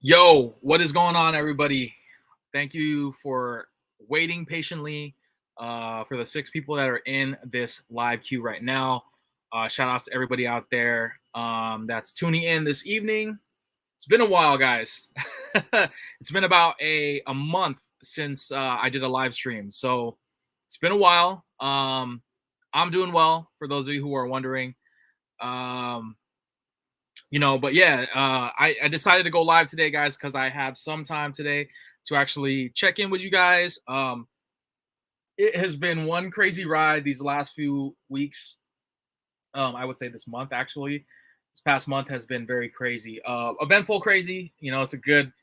Yo, what is going on, everybody? Thank you for waiting patiently for the 6 people that are in this live queue right now. Shout outs to everybody out there that's tuning in this evening. It's been a while, guys. It's been about a month since I did a live stream. So it's been a while. I'm doing well, for those of you who are wondering. Um, but yeah, I decided to go live today, guys, because I have some time today to actually check in with you guys. It has been one crazy ride these last few weeks. I would say this month, actually. This past month has been very crazy, eventful, crazy. It's a good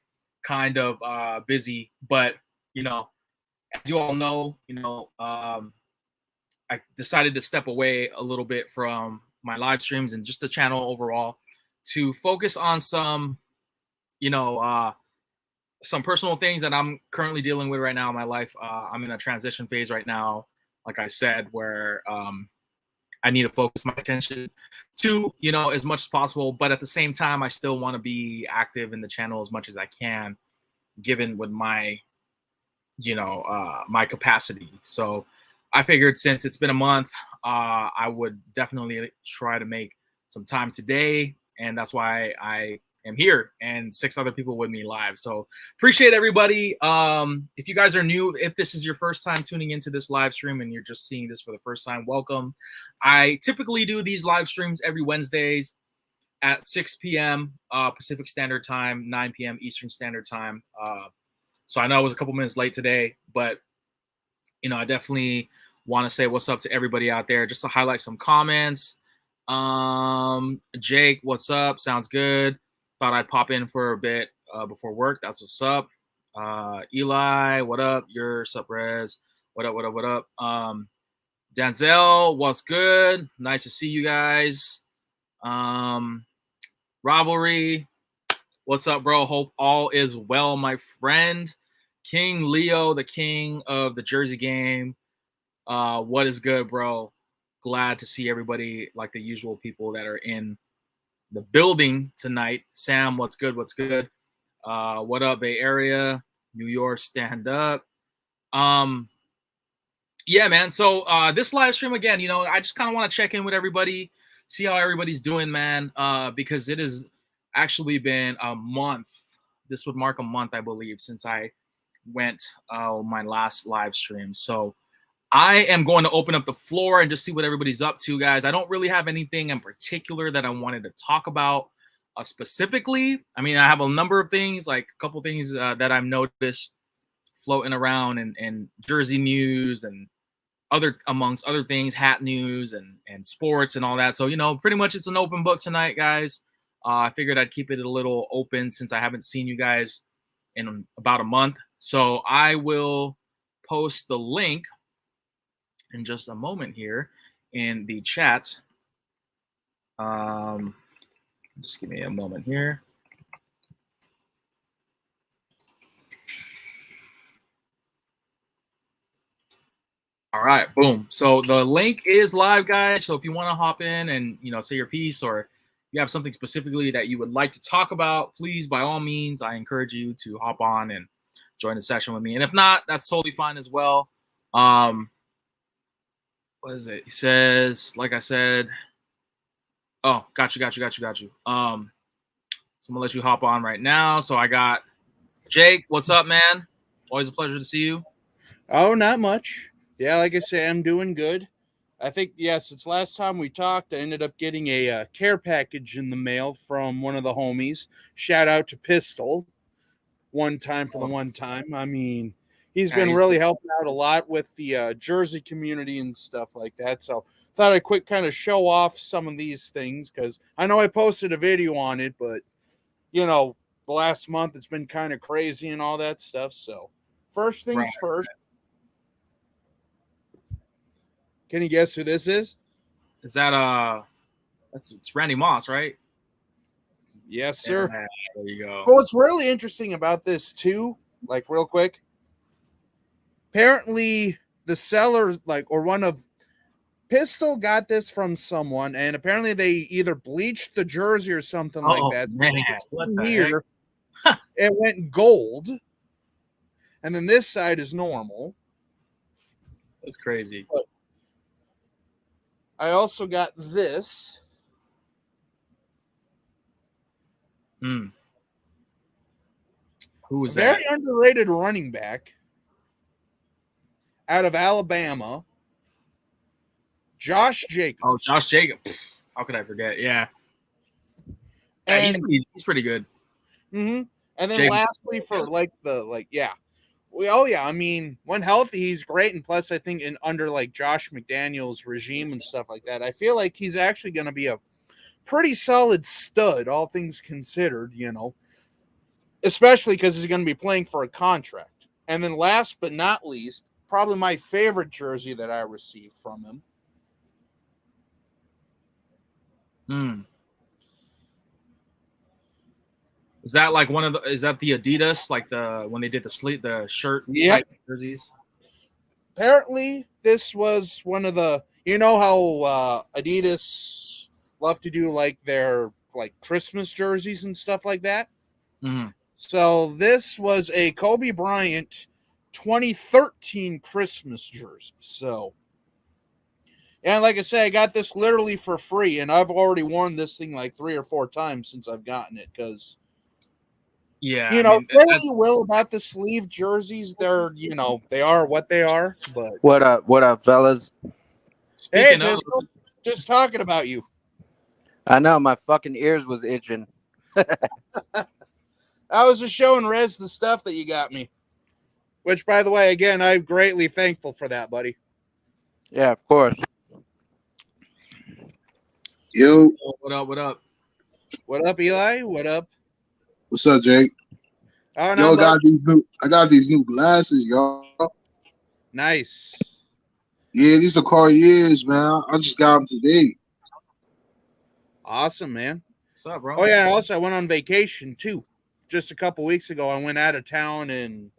kind of busy, but as you all know, I decided to step away a little bit from my live streams and just the channel overall to focus on you know, uh, some personal things that I'm currently dealing with right now in my life. I'm in a transition phase right now, like I said, where I need to focus my attention to, as much as possible. But at the same time, I still want to be active in the channel as much as I can, given with my, my capacity. So I figured since it's been a month, I would definitely try to make some time today. And that's why I am here and 6 other people with me live. So appreciate everybody. If you guys are new, if this is your first time tuning into this live stream and you're just seeing this for the first time, welcome. I typically do these live streams every Wednesdays at 6 p.m. Pacific Standard Time, 9 p.m. Eastern Standard Time. So I know I was a couple minutes late today, but I definitely want to say what's up to everybody out there, just to highlight some comments. Jake, what's up? Sounds good. Thought I'd pop in for a bit before work. That's what's up. Eli, what up? Your sup, Rez? What up? What up? What up? Denzel, what's good? Nice to see you guys. Rivalry, what's up, bro? Hope all is well, my friend. King Leo, the king of the Jersey game. What is good, bro? Glad to see everybody, like the usual people that are in the building tonight. Sam, what's good? What's good? What up, Bay Area? New York, stand up. Yeah, man. So this live stream again, I just kind of want to check in with everybody, see how everybody's doing, man. Because it has actually been a month. This would mark a month, I believe, since I went my last live stream. So I am going to open up the floor and just see what everybody's up to, guys. I don't really have anything in particular that I wanted to talk about specifically. I mean, I have a number of things, like a couple things that I've noticed floating around and Jersey news and amongst other things, hat news and sports and all that. So, pretty much it's an open book tonight, guys. I figured I'd keep it a little open since I haven't seen you guys in about a month. So I will post the link in just a moment here in the chat. Just give me a moment here. All right, boom. So the link is live, guys. So if you want to hop in and say your piece, or you have something specifically that you would like to talk about, please, by all means, I encourage you to hop on and join the session with me. And if not, that's totally fine as well. What is it? He says, like I said, oh, got you. So I'm gonna let you hop on right now. So I got Jake. What's up, man? Always a pleasure to see you. Oh, not much. Yeah, like I say, I'm doing good. I think, since last time we talked, I ended up getting a care package in the mail from one of the homies. Shout out to Pistol. One time for the one time. I mean, he's been really helping out a lot with the Jersey community and stuff like that. So thought I'd quick kind of show off some of these things because I know I posted a video on it, but, the last month it's been kind of crazy and all that stuff. So first things first. Can you guess who this is? Is that it's Randy Moss, right? Yes, sir. Yeah, there you go. Well, what's really interesting about this too, like real quick, apparently the seller, or one of Pistol got this from someone, and apparently they either bleached the jersey or something like that. Man, what the heck? It went gold. And then this side is normal. That's crazy. But I also got this. Hmm. Who was Very that? underrated running back out of Alabama, Josh Jacobs. Oh, Josh Jacobs. How could I forget? Yeah. And he's pretty good. Mm-hmm. And then Jacobs. lastly, for I mean, when healthy, he's great. And plus, I think under like Josh McDaniels' regime and stuff like that, I feel like he's actually going to be a pretty solid stud, all things considered, especially because he's going to be playing for a contract. And then last but not least, probably my favorite jersey that I received from him. Is that like is that the Adidas, like when they did the shirt type jerseys? Apparently, this was one of the, how Adidas love to do like their like Christmas jerseys and stuff like that. Mm-hmm. So this was a Kobe Bryant 2013 Christmas jersey. So, and like I say, I got this literally for free, and I've already worn this thing like 3 or 4 times since I've gotten it because. Yeah, say what you will about the sleeve jerseys. They're, they are what they are. But what up, fellas? Speaking of, just talking about you. I know my fucking ears was itching. I was just showing Rez the stuff that you got me. Which, by the way, again, I'm greatly thankful for that, buddy. Yeah, of course. Yo. What up? What up? What up, Eli? What up? What's up, Jake? Oh, no, I got these new glasses, y'all. Nice. Yeah, these are Cartiers, man. I just got them today. Awesome, man. What's up, bro? Oh, yeah, also, I went on vacation, too. Just a couple weeks ago, I went out of town and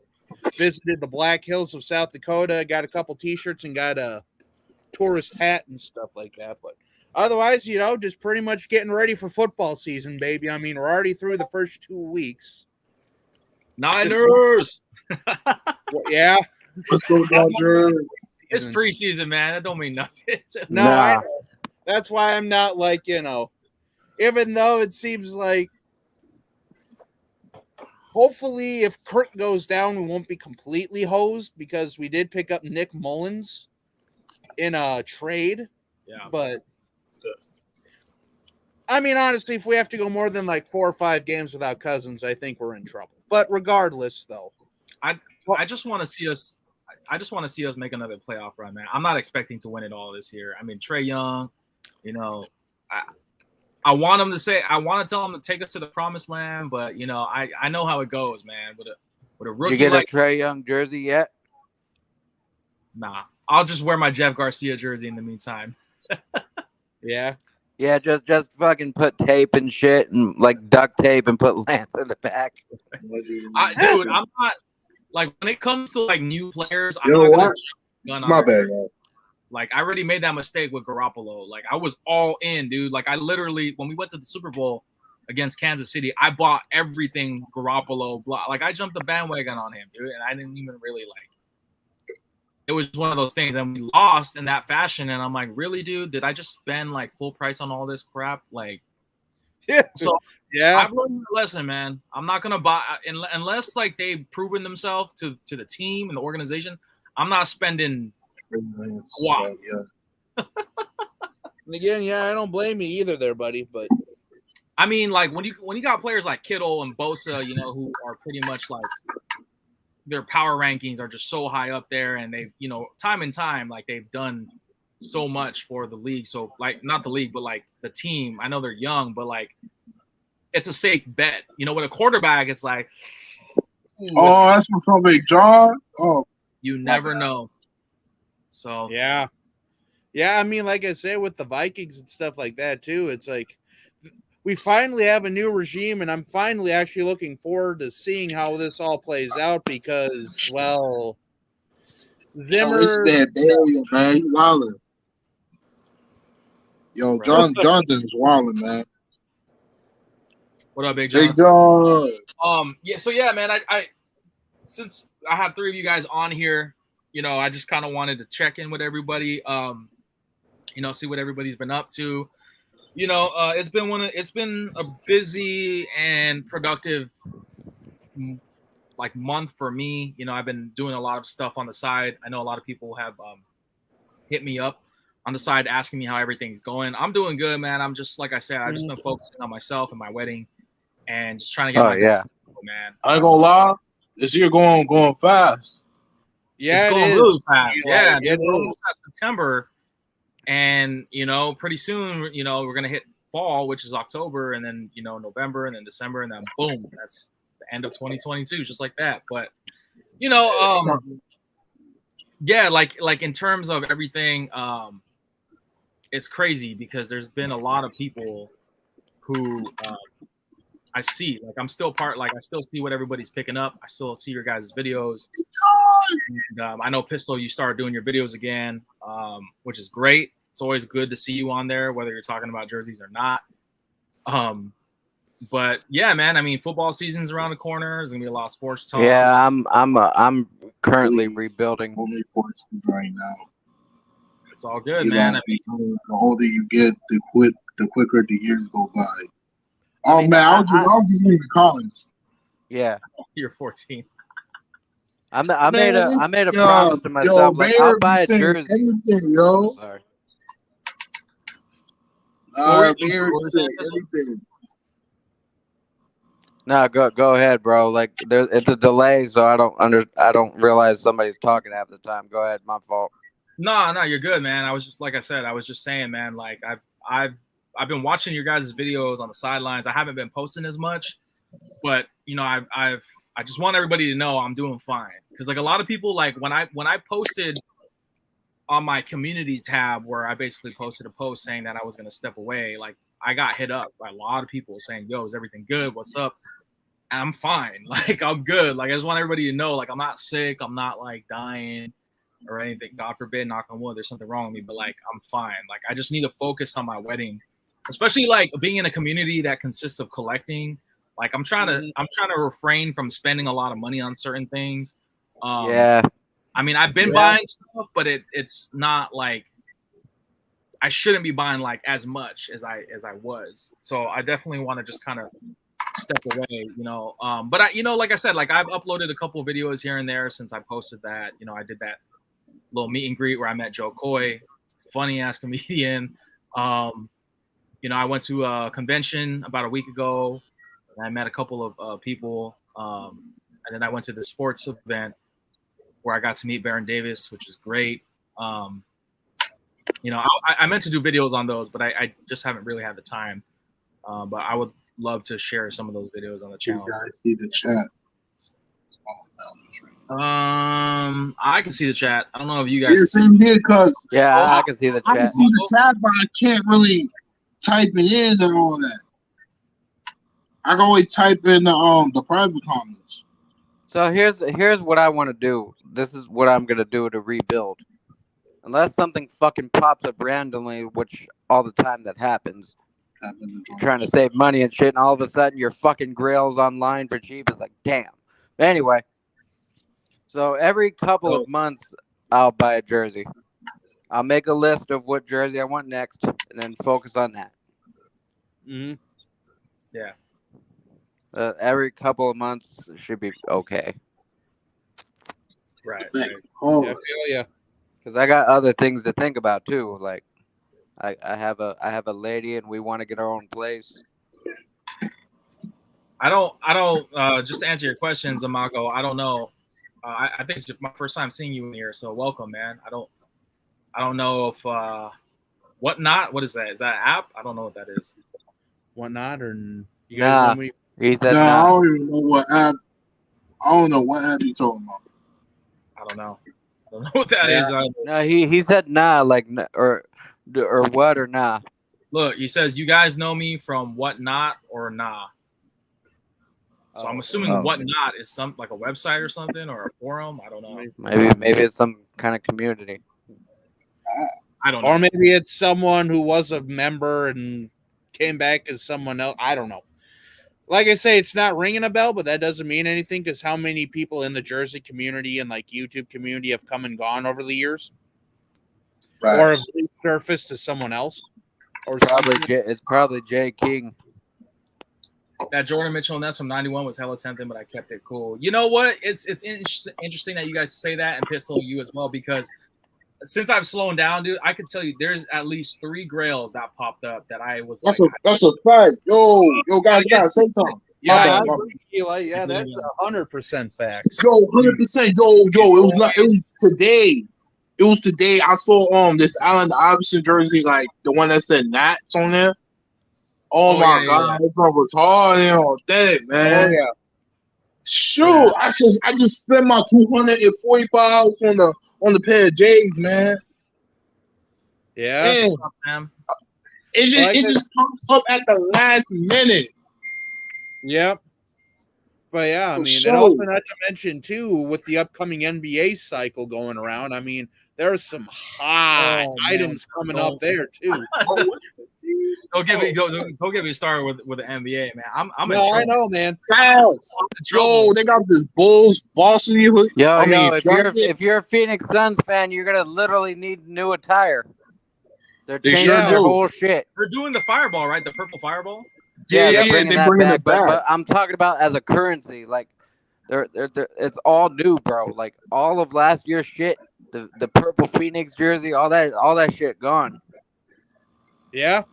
visited the Black Hills of South Dakota, got a couple T-shirts and got a tourist hat and stuff like that. But otherwise, just pretty much getting ready for football season, baby. I mean, we're already through the first 2 weeks. Niners! Yeah. Let's go, Dodgers. It's preseason, man. That don't mean nothing. No, I know. That's why I'm not like, even though it seems like hopefully if Kurt goes down, we won't be completely hosed because we did pick up Nick Mullins in a trade. Yeah. But I mean, honestly, if we have to go more than like 4 or 5 games without Cousins, I think we're in trouble. But regardless, though, I just want to see us. I just want to see us make another playoff run, man. I'm not expecting to win it all this year. I mean, Trae Young, I want him to say. I want to tell him to take us to the promised land, but I know how it goes, man. With a rookie, you get a Trae Young jersey yet? Nah, I'll just wear my Jeff Garcia jersey in the meantime. Yeah. Yeah, just fucking put tape and shit and like duct tape and put Lance in the back. Dude, I'm not like when it comes to like new players. I'm not gonna gun on my bad. Like I already made that mistake with Garoppolo. Like I was all in, dude. Like I literally when we went to the Super Bowl against Kansas City, I bought everything Garoppolo. Like I jumped the bandwagon on him, dude, and I didn't even really like. It was one of those things, and we lost in that fashion. And I'm like, really, dude? Did I just spend like full price on all this crap? Like, yeah. So yeah, I've learned a lesson, man. I'm not gonna buy unless like they've proven themselves to the team and the organization. I'm not spending. Wow. And again, I don't blame you either, there, buddy. But I mean, like when you got players like Kittle and Bosa, who are pretty much like. Their power rankings are just so high up there, and they, time and time, like they've done so much for the league. So, like, not the league, but like the team. I know they're young, but like, it's a safe bet. With a quarterback, it's like, that's from Big John. Oh, you never know. So yeah. I mean, like I say, with the Vikings and stuff like that too, it's like. We finally have a new regime, and I'm finally actually looking forward to seeing how this all plays out because, well, Zimmer. It's that area, man. You wildin'. Yo, Johnson's wildin', man. What up, Big John? Big John. Yeah. So yeah, man. I since I have 3 of you guys on here, you know, I just kind of wanted to check in with everybody. You know, see what everybody's been up to. You know, it's been a busy and productive like month for me. You know, I've been doing a lot of stuff on the side. I know a lot of people have hit me up on the side asking me how everything's going. I'm doing good, man. I'm just like I said, I've just been focusing on myself and my wedding and just trying to get my man. I ain't gonna lie, this year going fast. Yeah, it's going really fast. Yeah, it we're almost at September, and you know, pretty soon, you know, we're gonna hit fall, which is October, and then you know, November, and then December, and then boom, that's the end of 2022, just like that. But you know, yeah, like in terms of everything, it's crazy because there's been a lot of people who I see. Like I'm still I still see what everybody's picking up. I still see your guys' videos. And, I know Pistol, you started doing your videos again, which is great. It's always good to see you on there, whether you're talking about jerseys or not. But yeah, man, I mean, football season's around the corner. There's gonna be a lot of sports talk. Yeah, I'm currently rebuilding. Only 14 right now. It's all good, man. The older you get, the quicker the years go by. Oh man, I was just in the comments. Yeah, you're 14. I made a promise to myself. Like, I'll buy a jersey. Anything, yo. Sorry. Mayor said anything. No, go ahead, bro. Like it's a delay, so I don't realize somebody's talking half the time. Go ahead, my fault. No, you're good, man. I was just like I said, I was just saying, man. Like I've been watching your guys' videos on the sidelines. I haven't been posting as much, but you know, I just want everybody to know I'm doing fine because like a lot of people like when I posted on my community tab where I basically posted a post saying that I was gonna step away, like I got hit up by a lot of people saying, "Yo, is everything good? What's up?" And I'm fine. Like I'm good. Like I just want everybody to know, like I'm not sick. I'm not like dying or anything. God forbid, knock on wood, there's something wrong with me. But like I'm fine. Like I just need to focus on my wedding, especially like being in a community that consists of collecting. Like I'm trying to refrain from spending a lot of money on certain things. Yeah. I mean, I've been buying stuff, but it's not like I shouldn't be buying like as much as I was. So I definitely want to just kind of step away, you know. But I, you know, like I said, like I've uploaded a couple of videos here and there since I posted that. You know, I did that little meet and greet where I met Joe Coy, funny ass comedian. You know, I went to a convention about a week ago, and I met a couple of people, and then I went to the sports event where I got to meet Baron Davis, which is great. You know, I meant to do videos on those, but I just haven't really had the time. But I would love to share some of those videos on the channel. You guys see the chat. I can see the chat. I don't know if you guys. Yeah, same here, cause I can see the chat. I can see the chat, but I can't really type it in and all that. I can only type in the private comments. So here's what I want to do. This is what I'm gonna do to rebuild. Unless something fucking pops up randomly, which all the time that happens. You're trying to save money and shit, and all of a sudden your fucking grail's online for cheap. It's like, damn. Anyway, so every couple of months, I'll buy a jersey. I'll make a list of what jersey I want next, and then focus on that. Mm-hmm. Yeah. Every couple of months should be okay. Right. Yeah. Because I got other things to think about too. Like, I have a lady, and we want to get our own place. I don't. Just to answer your question, Zamago, I don't know. I think it's my first time seeing you in here, so welcome, man. I don't know if Whatnot. What is that? Is that an app? I don't know what that is. Whatnot or you guys know me? He said I nah. don't even know what app. I don't know what app you talking about. I don't know what that is. No, he said nah, like or what or nah. Look, he says you guys know me from Whatnot or nah. So I'm assuming Whatnot is some like a website or something or a forum. I don't know. Maybe it's some kind of community. I don't know. Or maybe it's someone who was a member and came back as someone else. I don't know. like I say, it's not ringing a bell, but that doesn't mean anything because how many people in the jersey community and like YouTube community have come and gone over the years, or have resurfaced to someone else, or it's probably Jay King. That Jordan Mitchell Ness from 91 was hella tempting, but I kept it cool. You know what? It's interesting that you guys say that, and Pistol, you as well, because since I've slowed down, dude, I could tell you there's at least 3 grails that popped up that I was that's a fact. Yo, guys, say something. Yeah, that's 100% facts. Yo, 100%. It was today. It was today. I saw this Allen Iverson jersey, like the one that said Nats on there. Oh my God, that was hard all day, man. Oh yeah. Shoot, I just spent my $245 on the pair of J's, man. Yeah. Man, it just pops up at the last minute. Yep. But yeah, I mean, and also not to mention too, with the upcoming NBA cycle going around, I mean, there's some hot items coming up there too. Don't get me started with the NBA, man. I know, man. Yo, they got this Bulls varsity. If you're a Phoenix Suns fan, you're gonna literally need new attire. They're changing their whole shit. They're doing the fireball, right? The purple fireball. Yeah, they're bringing it back. But I'm talking about as a currency, like they're it's all new, bro. Like all of last year's shit, the purple Phoenix jersey, all that shit gone. Yeah.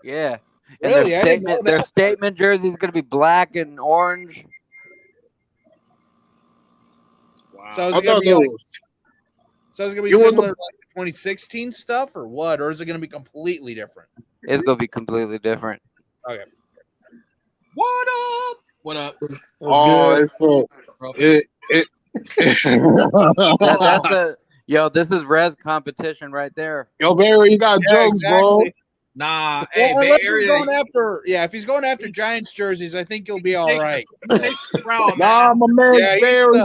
Yeah. And Really? their statement jersey is gonna be black and orange. Wow. So it's gonna be similar to like the 2016 stuff, or what? Or is it gonna be completely different? It's gonna be completely different. Okay. What up? What up? It's cool. This is Rez competition right there. Yo, Barry, you got jokes, bro. Nah, if he's going after Giants jerseys, I think he'll be all right. Nah, my man Barry,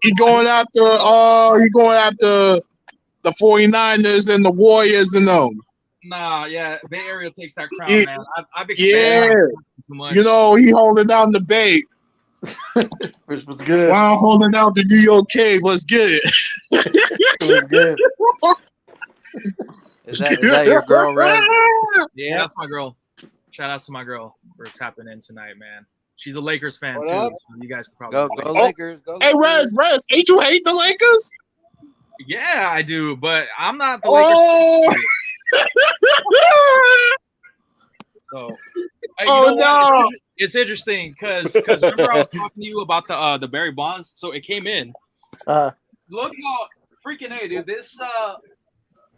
he's going after the 49ers and the Warriors and them. Nah, yeah, Bay Area takes that crown, man. I've expanded too much. You know, he holding down the Bay. Which was good. While holding down the New York Cave, let's get it. It was good. Is that your girl, Rez? Yeah, that's my girl. Shout out to my girl. We're tapping in tonight, man. She's a Lakers fan too, so you guys can probably go Lakers. Go Hey, Lakers. Rez, ain't you hate the Lakers? Yeah, I do, but I'm not the Lakers. So, no. It's interesting because remember I was talking to you about the Barry Bonds, so it came in. Look how freaking dude. This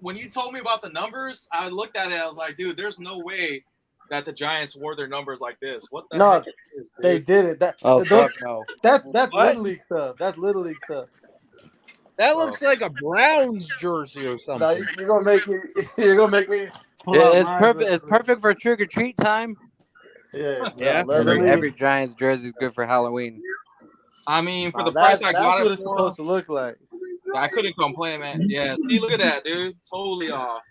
when you told me about the numbers, I looked at it. I was like, dude, there's no way that the Giants wore their numbers like this. What the heck is this, dude? They did it. Fuck no. That's Little League stuff. That's Little League stuff. That looks like a Browns jersey or something. No, you're gonna make me. You're gonna make me. It's perfect. It's perfect for trick or treat time. Yeah. Every Giants jersey is good for Halloween. I mean, for the price I got it it's for, supposed to look like. I couldn't complain, man. Yeah, see, look at that, dude. Totally off.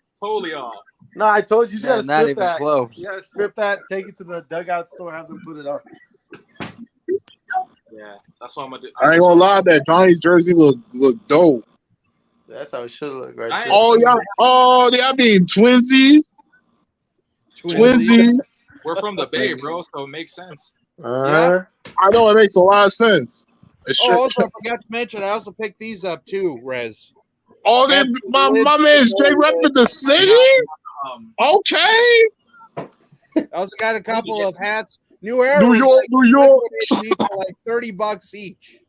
No, I told you, you gotta not strip even that. close. You gotta strip that, take it to the dugout store, have them put it on. Yeah, that's what I'm gonna do. I ain't gonna lie, that Giants jersey look dope. That's how it should look, right there. Y'all being twinsies. We're from the Bay, bro, so it makes sense. Uh-huh. I know it makes a lot of sense. Also, I forgot to mention, I also picked these up too, Rez. My man straight repping the city. Okay. I also got a couple of hats. New Era. New York. These are like $30 each.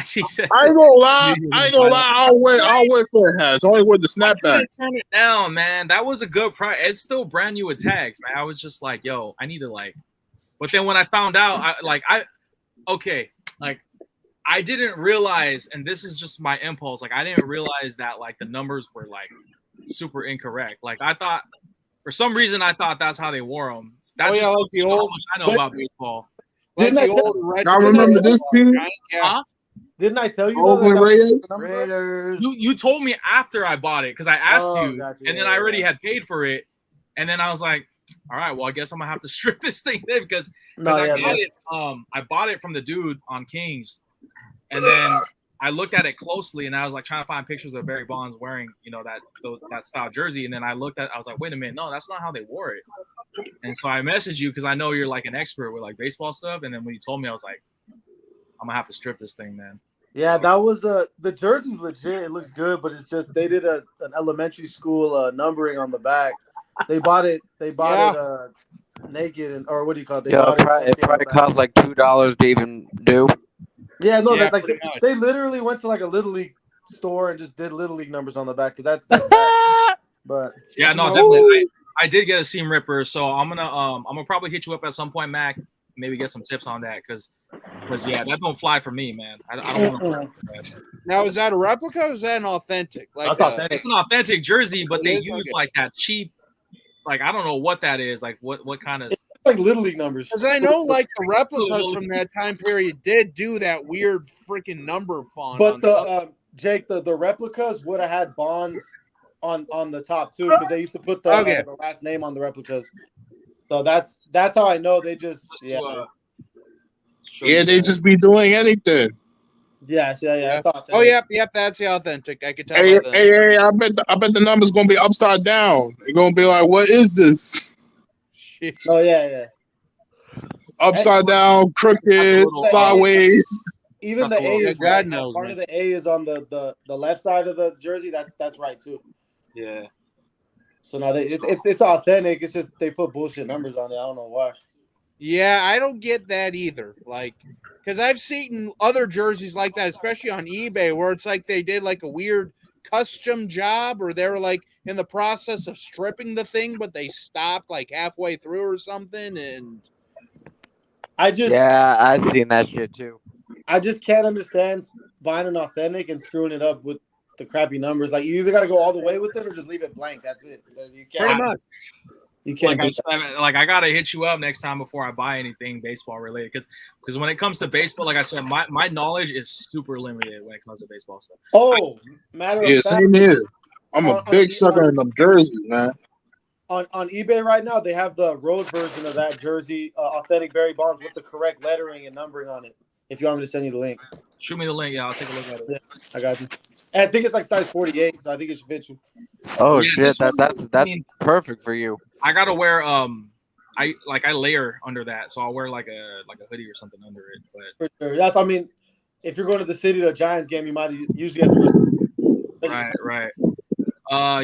She said, I ain't gonna lie. I'll wear fair hats. I only wear the snapbacks. Turn it down, man. That was a good price. It's still brand new with tags, man. I was just like, yo, I need to like. But then when I found out, I didn't realize, and this is just my impulse. Like, I didn't realize that like the numbers were like super incorrect. Like, I thought for some reason that's how they wore them. That just tells you how much I know about baseball. Didn't I y'all remember this team? Huh? Didn't I tell you? Oakland Raiders. You told me after I bought it because I asked you, gotcha. and then I already had paid for it, and then I was like, all right, well, I guess I'm gonna have to strip this thing in because I bought it from the dude on Kings, and then I looked at it closely, and I was like trying to find pictures of Barry Bonds wearing, that style jersey, and then I looked at, I was like, wait a minute, no, that's not how they wore it. And so I messaged you because I know you're like an expert with like baseball stuff, and then when you told me, I was like, I'm gonna have to strip this thing, man. Yeah, that was the jersey's legit. It looks good, but it's just they did an elementary school numbering on the back. They bought it. They bought it naked, or what do you call it? It probably costs like $2 to even do. Yeah, no, like they literally went to like a Little League store and just did Little League numbers on the back because that's but yeah, no, definitely. I did get a seam ripper, so I'm gonna probably hit you up at some point, Mac. Maybe get some tips on that because yeah, that don't fly for me, man. I don't want to. Now, is that a replica or is that an authentic? Like that's authentic. It's an authentic jersey, but they use like that cheap, like I don't know what that is. Like what kind of? It's like Little League numbers. Because I know like the replicas from that time period did do that weird freaking number font. But Jake, the replicas would have had Bonds on the top too because they used to put the last name on the replicas. So that's how I know they just they just be doing anything. Yeah. Oh, yep, that's the authentic. I could tell. Hey, I bet the number's gonna be upside down. They're gonna be like, what is this? Oh yeah. Upside down, crooked, sideways. Even the A is right. Part of the A is on the left side of the jersey. That's right too. Yeah. So now it's authentic. It's just they put bullshit numbers on it. I don't know why. Yeah, I don't get that either. Like, because I've seen other jerseys like that, especially on eBay, where it's like they did like a weird custom job, or they were like in the process of stripping the thing, but they stopped like halfway through or something. And I've seen that shit too. I just can't understand buying an authentic and screwing it up with the crappy numbers. Like you either got to go all the way with it or just leave it blank. That's it. You can't. Pretty much. You can't. I gotta hit you up next time before I buy anything baseball related because when it comes to baseball, like I said, my knowledge is super limited when it comes to baseball stuff. Matter of fact, same here. I'm a big sucker in them jerseys, man. On eBay right now, they have the road version of that jersey, authentic Barry Bonds with the correct lettering and numbering on it. If you want me to send you the link, shoot me the link. Yeah, I'll take a look at it. Yeah, I got you. And I think it's like size 48, so I think it should fit you. Oh shit, that's perfect for you. I gotta wear I layer under that, so I'll wear like a hoodie or something under it. But for sure, if you're going to the city to a Giants game, you might usually have to. Right.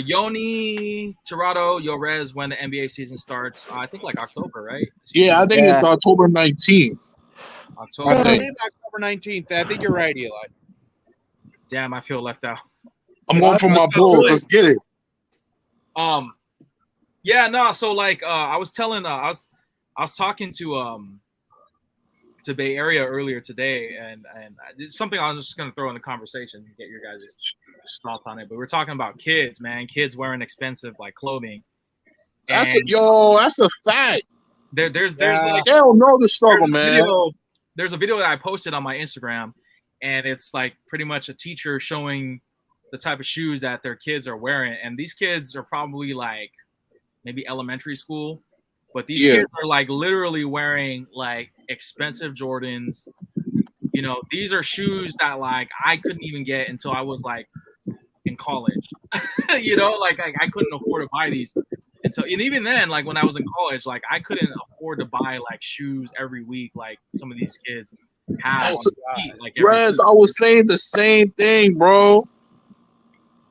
Yoni Tirado, Yorez, when the NBA season starts, I think like October, right? Yeah, I think it's October 19th. I believe October 19th. I think you're right, Eli. Damn, I feel left out. I'm going for my Bulls. Let's get it. Yeah, no. So like, I was telling, I was talking to Bay Area earlier today, and it's something I was just gonna throw in the conversation and get your guys' thoughts on it. But we're talking about kids, man. Kids wearing expensive like clothing. That's a fact. There's like they don't know the struggle, man. There's a video that I posted on my Instagram, and it's like pretty much a teacher showing the type of shoes that their kids are wearing, and these kids are probably like maybe elementary school, but these kids are like literally wearing like expensive Jordans. You know, these are shoes that like I couldn't even get until I was like in college. You know, like I couldn't afford to buy these until, and even then, like when I was in college, like I couldn't afford to buy like shoes every week like some of these kids have. Rez, I was saying the same thing, bro.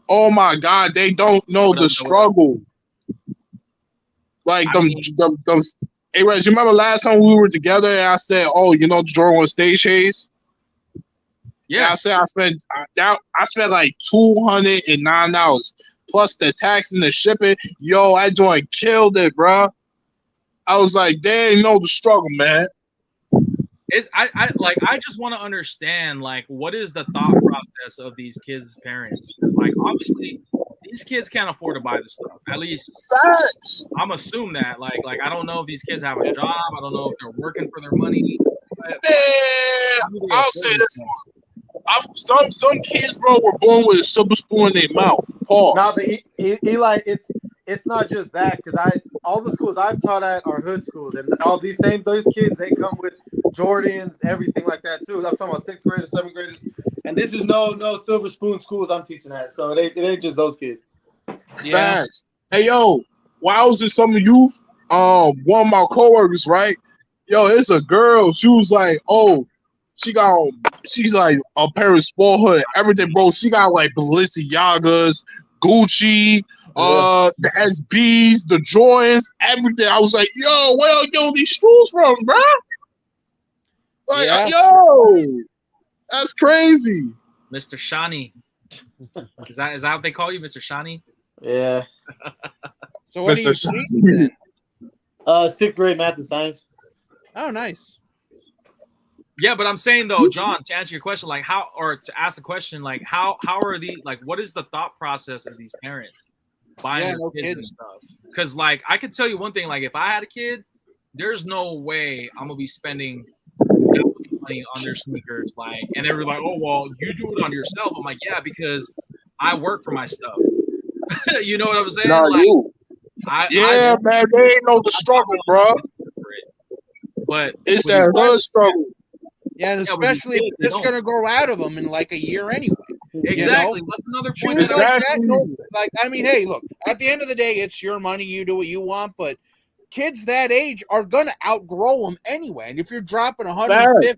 Oh my God, they don't know the struggle. Like them. Hey, Rez, you remember last time we were together and I said, "Oh, you know the Jordan 1 Stage Chase?" Yeah, I said I spent like $209 plus the tax and the shipping. Yo, I joint killed it, bro. I was like, they ain't know the struggle, man. I just want to understand like what is the thought process of these kids' parents? It's like obviously these kids can't afford to buy this stuff. At least I'm assuming that. Like I don't know if these kids have a job. I don't know if they're working for their money. I'll say this. Some kids, bro, were born with a silver spoon in their mouth. Pause. No, but Eli, it's not just that because all the schools I've taught at are hood schools, and all these kids, they come with Jordans, everything like that too. I'm talking about 6th graders, 7th graders, and this is no silver spoon schools I'm teaching at, so it ain't just those kids. Yeah. Facts. Hey yo, while I was in summer youth, one of my coworkers, right? Yo, it's a girl. She was like, oh, she's like a pair of sport hood, everything, bro. She got like Balenciagas, Gucci, the SBs, the Jordans, everything. I was like, yo, where are yo these shoes from, bro? Like, yo, that's crazy. Mr. Shani. Is that what they call you, Mr. Shani? Yeah. So what are you Mr. teaching then? 6th grade math and science. Oh, nice. Yeah, but I'm saying though, John, to answer your question, like how, or to ask the question, like how are these, like what is the thought process of these parents buying their kids and stuff? Because like I could tell you one thing, like if I had a kid, there's no way I'm gonna be spending that much money on their sneakers, like, and everybody's like, oh well, you do it on yourself. I'm like, yeah, because I work for my stuff. You know what I'm saying? Nah, like, you. I Man, they ain't know the struggle, bro. But it's that hood struggle. Yeah, and especially if it's going to grow out of them in like a year anyway. Exactly. You know? That's another point. Shoes like that, like, I mean, hey, look, at the end of the day, it's your money. You do what you want, but kids that age are going to outgrow them anyway. And if you're dropping $150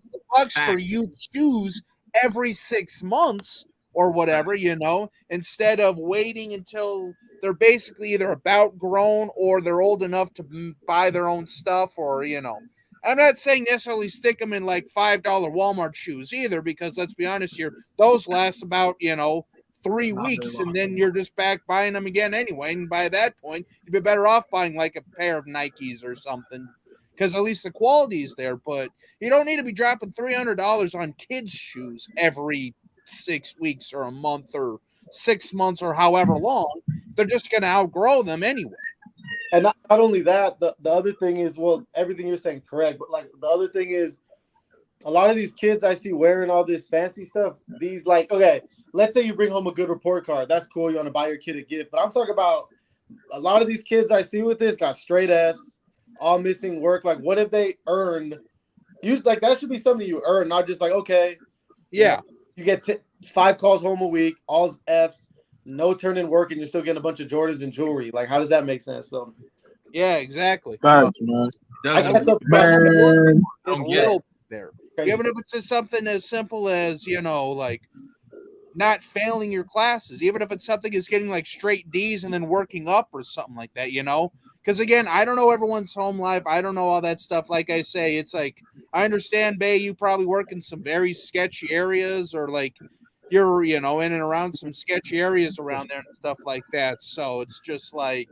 for youth shoes every 6 months or whatever, you know, instead of waiting until they're basically either about grown or they're old enough to buy their own stuff, or, you know, I'm not saying necessarily stick them in like $5 Walmart shoes either, because let's be honest here, those last about, you know, 3 weeks, and then you're just back buying them again anyway. And by that point, you'd be better off buying like a pair of Nikes or something, because at least the quality is there. But you don't need to be dropping $300 on kids' shoes every 6 weeks or a month or 6 months or however long. They're just going to outgrow them anyway. And not only that, the other thing is, well, everything you're saying correct, but like the other thing is, a lot of these kids I see wearing all this fancy stuff. These, like, okay, let's say you bring home a good report card. That's cool. You want to buy your kid a gift. But I'm talking about a lot of these kids I see with this got straight Fs, all missing work. Like, what if they earned? You like that should be something you earn, not just like, okay, yeah, you get 5 calls home a week, all Fs. No turn in work, and you're still getting a bunch of Jordans and jewelry. Like, how does that make sense? So, yeah, exactly. Thanks, man. Man, a little there. Even if it's just something as simple as, you know, like not failing your classes, even if it's something as getting like straight D's and then working up or something like that, you know? Because again, I don't know everyone's home life. I don't know all that stuff. Like I say, it's like, I understand, Bay, you probably work in some very sketchy areas, or like you're, you know, in and around some sketchy areas around there and stuff like that. So it's just like,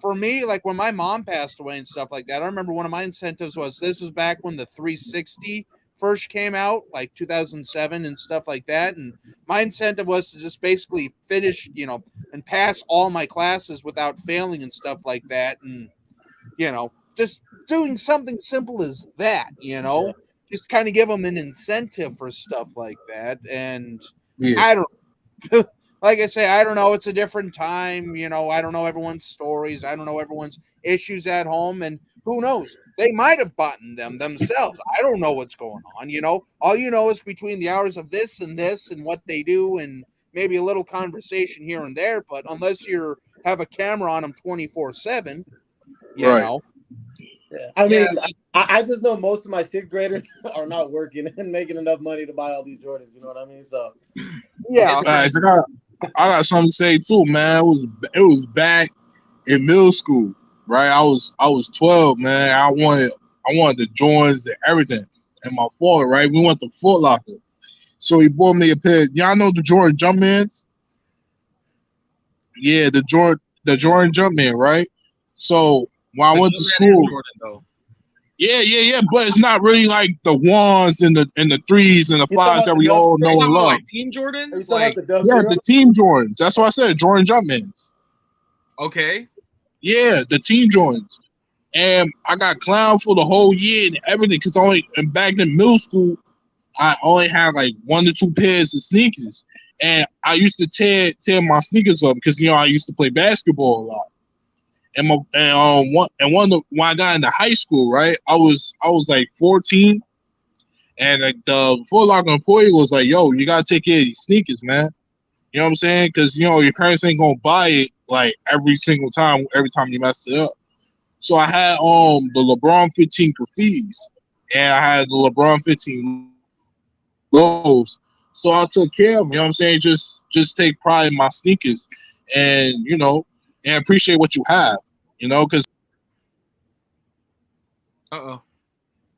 for me, like when my mom passed away and stuff like that, I remember one of my incentives was, this was back when the 360 first came out, like 2007 and stuff like that. And my incentive was to just basically finish, you know, and pass all my classes without failing and stuff like that. And, you know, just doing something simple as that, you know, just kind of give them an incentive for stuff like that. And I don't like I say, I don't know. It's a different time. You know, I don't know everyone's stories. I don't know everyone's issues at home. And who knows? They might have bought them themselves. I don't know what's going on. You know, all you know is between the hours of this and what they do, and maybe a little conversation here and there. But unless you have a camera on them 24/7, you know. Yeah. I mean, I just know most of my 6th graders are not working and making enough money to buy all these Jordans. You know what I mean? So, yeah. Guys, I got something to say too, man. It was back in middle school, right? I was 12, man. I wanted the Jordans and everything. And my father, right? We went to Foot Locker, so he bought me a pair. Y'all know the Jordan Jumpmans? Yeah, the Jordan Jumpman, right? So when I went to school, yeah, but it's not really like the ones and the 3s and the 5s that we all know and love. Like Team Jordans? Like, the Team Jordans. That's what I said, Jordan Jumpmans. Okay. Yeah, the Team Jordans. And I got clowned for the whole year and everything, because back in middle school, I only had like 1 to 2 pairs of sneakers. And I used to tear my sneakers up because, you know, I used to play basketball a lot. When I got into high school, right, I was like 14, and like the Foot Locker employee was like, "Yo, you gotta take care of these sneakers, man." You know what I'm saying? Because your parents ain't gonna buy it like every single time, every time you mess it up. So I had the LeBron 15 graffitis, and I had the LeBron 15 lows. So I took care of them. You know what I'm saying? Just take pride in my sneakers, and and appreciate what you have. Because Uh-oh.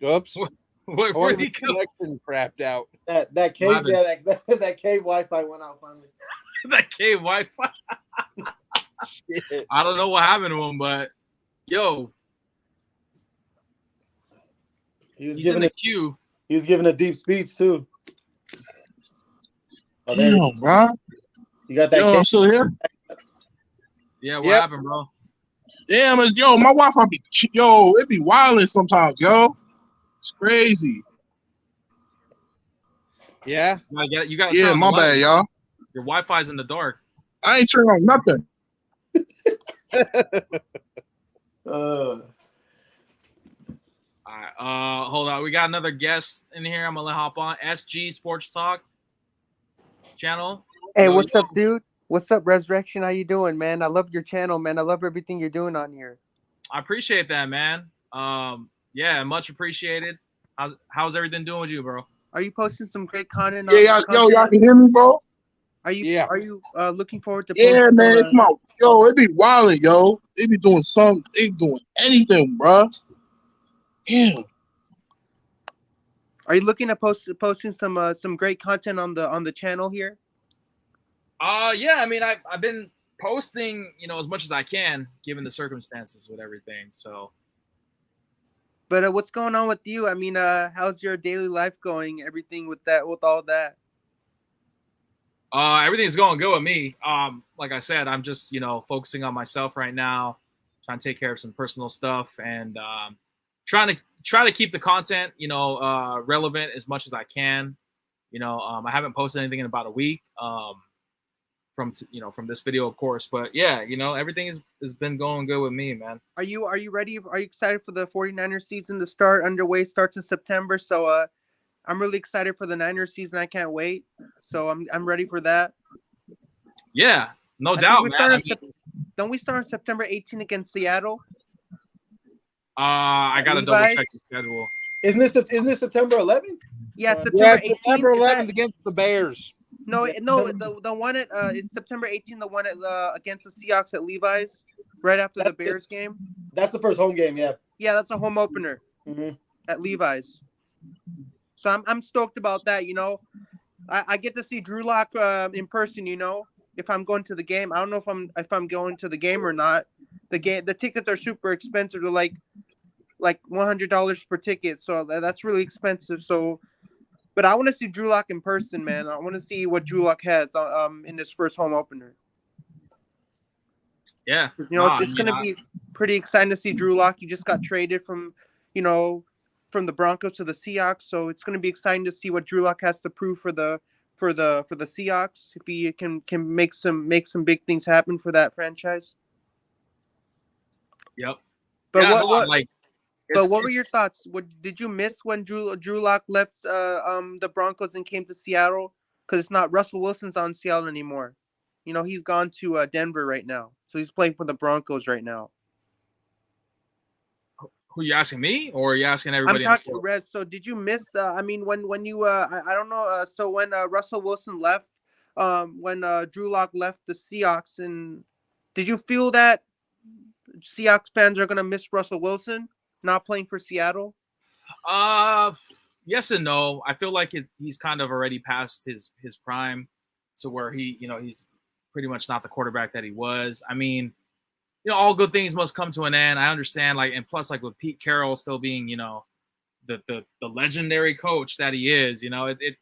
Oops. Where, I wonder where'd if he his go? connection crapped out. That cave, What yeah, that cave Wi-Fi went out finally. That cave Wi-Fi. Shit. I don't know what happened to him, but yo, He was he's in giving the it. queue. He was giving a deep speech too. Oh, there damn, bro. you got that Yo, I'm cave. still here. Yeah, what Yep. happened, bro? Damn, my Wi-Fi be it be wilding sometimes, yo. It's crazy. Yeah. You gotta Yeah, turn on the my light. bad, y'all. Your Wi-Fi's in the dark. I ain't turning on nothing. All right, hold on. We got another guest in here. I'm gonna let hop on. SG Sports Talk channel. Hey, Yo, what's yo. up, dude? What's up, Resurrection? How you doing, man? I love your channel, man. I love everything you're doing on here. I appreciate that, man. Yeah, much appreciated. How's everything doing with you, bro? Are you posting some great content? Yeah, y'all can hear me, bro. Are you Yeah. looking forward to Yeah, posting man, some, it's my it be wilding, yo. They be doing something, they doing anything, bro. Yeah. Are you looking at posting some great content on the channel here? Yeah. I mean, I've been posting, as much as I can, given the circumstances with everything. So. But what's going on with you? I mean, how's your daily life going? Everything with all that? Everything's going good with me. Like I said, I'm just, focusing on myself right now, trying to take care of some personal stuff, and trying to keep the content, relevant as much as I can. I haven't posted anything in about a week. From this video, of course, but yeah, everything has been going good with me, man. Are you ready? Are you excited for the 49ers season to start underway? Starts in September, so I'm really excited for the Niners season. I can't wait. So I'm ready for that. Yeah, no doubt, man. Don't we start on September 18 against Seattle? I gotta double check the schedule. Isn't this September 11th? Yeah, September 18th. September 11th against the Bears. No, the one at it's September 18th. The one at against the Seahawks at Levi's, right after the Bears game. That's the first home game, yeah. Yeah, that's a home opener at Levi's. So I'm stoked about that. I get to see Drew Lock in person. If I'm going to the game, I don't know if I'm going to the game or not. The tickets are super expensive. They're like $100 per ticket, so that's really expensive. So. But I want to see Drew Lock in person, man. I want to see what Drew Lock has in this first home opener. Yeah. It's going to be pretty exciting to see Drew Lock. He just got traded from the Broncos to the Seahawks, so it's going to be exciting to see what Drew Lock has to prove for the Seahawks, if he can make some big things happen for that franchise. Yep. But what were your thoughts? Did you miss when Drew Lock left the Broncos and came to Seattle? Because it's not Russell Wilson's on Seattle anymore. He's gone to Denver right now, so he's playing for the Broncos right now. Who you asking, me, or are you asking everybody? I'm talking to Rez. So did you miss? When you I don't know. So when Russell Wilson left, when Drew Lock left the Seahawks, and did you feel that Seahawks fans are gonna miss Russell Wilson not playing for Seattle? Yes and no. I feel like he's kind of already past his prime, to where he's pretty much not the quarterback that he was. I mean, all good things must come to an end. I understand, and plus, with Pete Carroll still being, the legendary coach that he is, it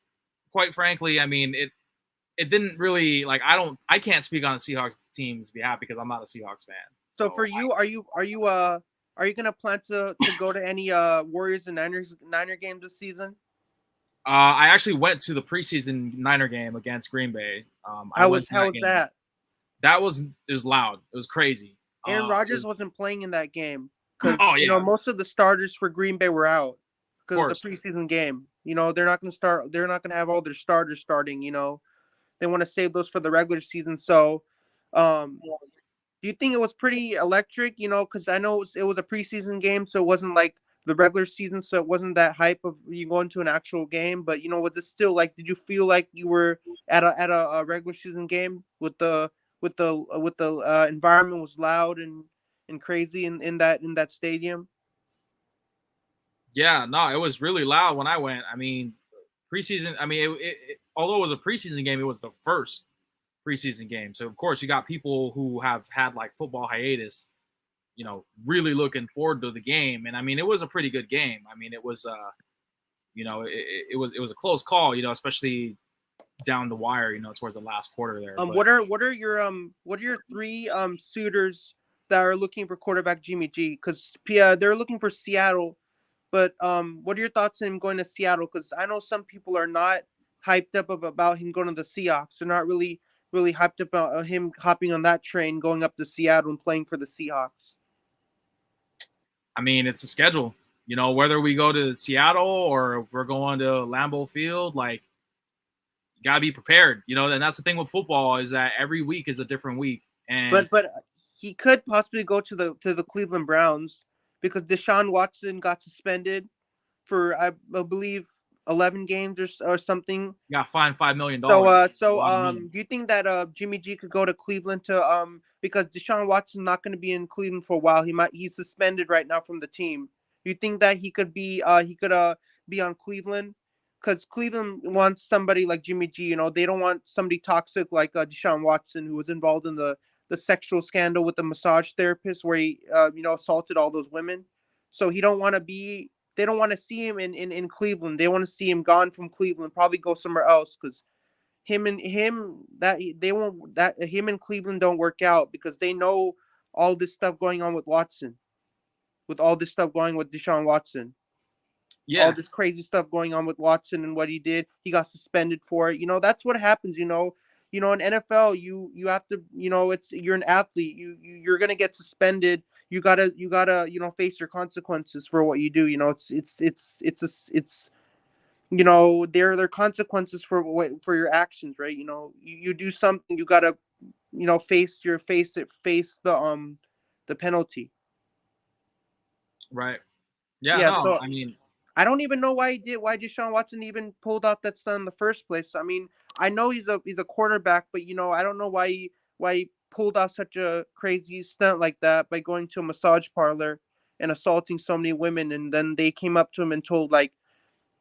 quite frankly, I mean, it didn't really, I can't speak on the Seahawks team's behalf because I'm not a Seahawks fan. So for you, are you gonna plan to go to any Warriors and Niner games this season? I actually went to the preseason Niner game against Green Bay. How was that? It was loud. It was crazy. Aaron Rodgers wasn't playing in that game because most of the starters for Green Bay were out because of the preseason game. They're not going to start. They're not going to have all their starters starting. They want to save those for the regular season. So, do you think it was pretty electric? Because I know it was a preseason game, so it wasn't like the regular season, so it wasn't that hype of you going to an actual game. But was it still like? Did you feel like you were at a regular season game with the environment was loud and crazy in that stadium? Yeah, no, it was really loud when I went. I mean, preseason. I mean, although it was a preseason game, it was the first preseason game. So of course, you got people who have had like football hiatus, really looking forward to the game. And I mean, it was a pretty good game. I mean, it was, it was a close call, especially down the wire, towards the last quarter there. What are your three suitors that are looking for quarterback Jimmy G? Because they're looking for Seattle. But what are your thoughts on him going to Seattle? Because I know some people are not hyped up about him going to the Seahawks. They're not really hyped up about him hopping on that train, going up to Seattle and playing for the Seahawks. I mean, it's a schedule. Whether we go to Seattle or if we're going to Lambeau Field, like, you gotta be prepared. And that's the thing with football is that every week is a different week. And but he could possibly go to the Cleveland Browns, because Deshaun Watson got suspended for, I believe, 11 games or something. Got fined $5 million. So do you think that Jimmy G could go to Cleveland because Deshaun Watson's not going to be in Cleveland for a while. He's suspended right now from the team. Do you think that he could be on Cleveland? Because Cleveland wants somebody like Jimmy G. They don't want somebody toxic like Deshaun Watson, who was involved in the sexual scandal with the massage therapist where he assaulted all those women. So they don't want to see him in Cleveland. They want to see him gone from Cleveland, probably go somewhere else, because him and Cleveland don't work out, because they know all this stuff going on with Watson, with all this stuff going with Deshaun Watson. Yeah. All this crazy stuff going on with Watson and what he did. He got suspended for it. That's what happens, in NFL, you have to, you're an athlete. You're gonna get suspended. You gotta face your consequences for what you do. There are consequences for your actions, right? You do something, you gotta face the penalty. Right. Yeah. No, So I mean, I don't even know why Deshaun Watson even pulled off that stunt in the first place. I mean, I know he's a quarterback, but I don't know why he pulled off such a crazy stunt like that by going to a massage parlor and assaulting so many women. And then they came up to him and told, like,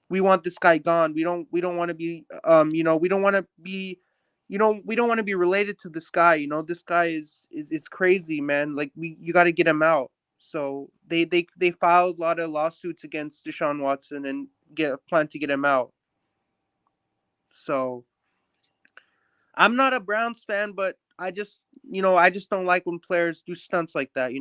we want this guy gone. We don't want to be we don't want to be we don't want to be related to this guy. This guy is crazy, man. Like, you got to get him out. So they filed a lot of lawsuits against Deshaun Watson and plan to get him out. So I'm not a Browns fan, but I just don't like when players do stunts like that.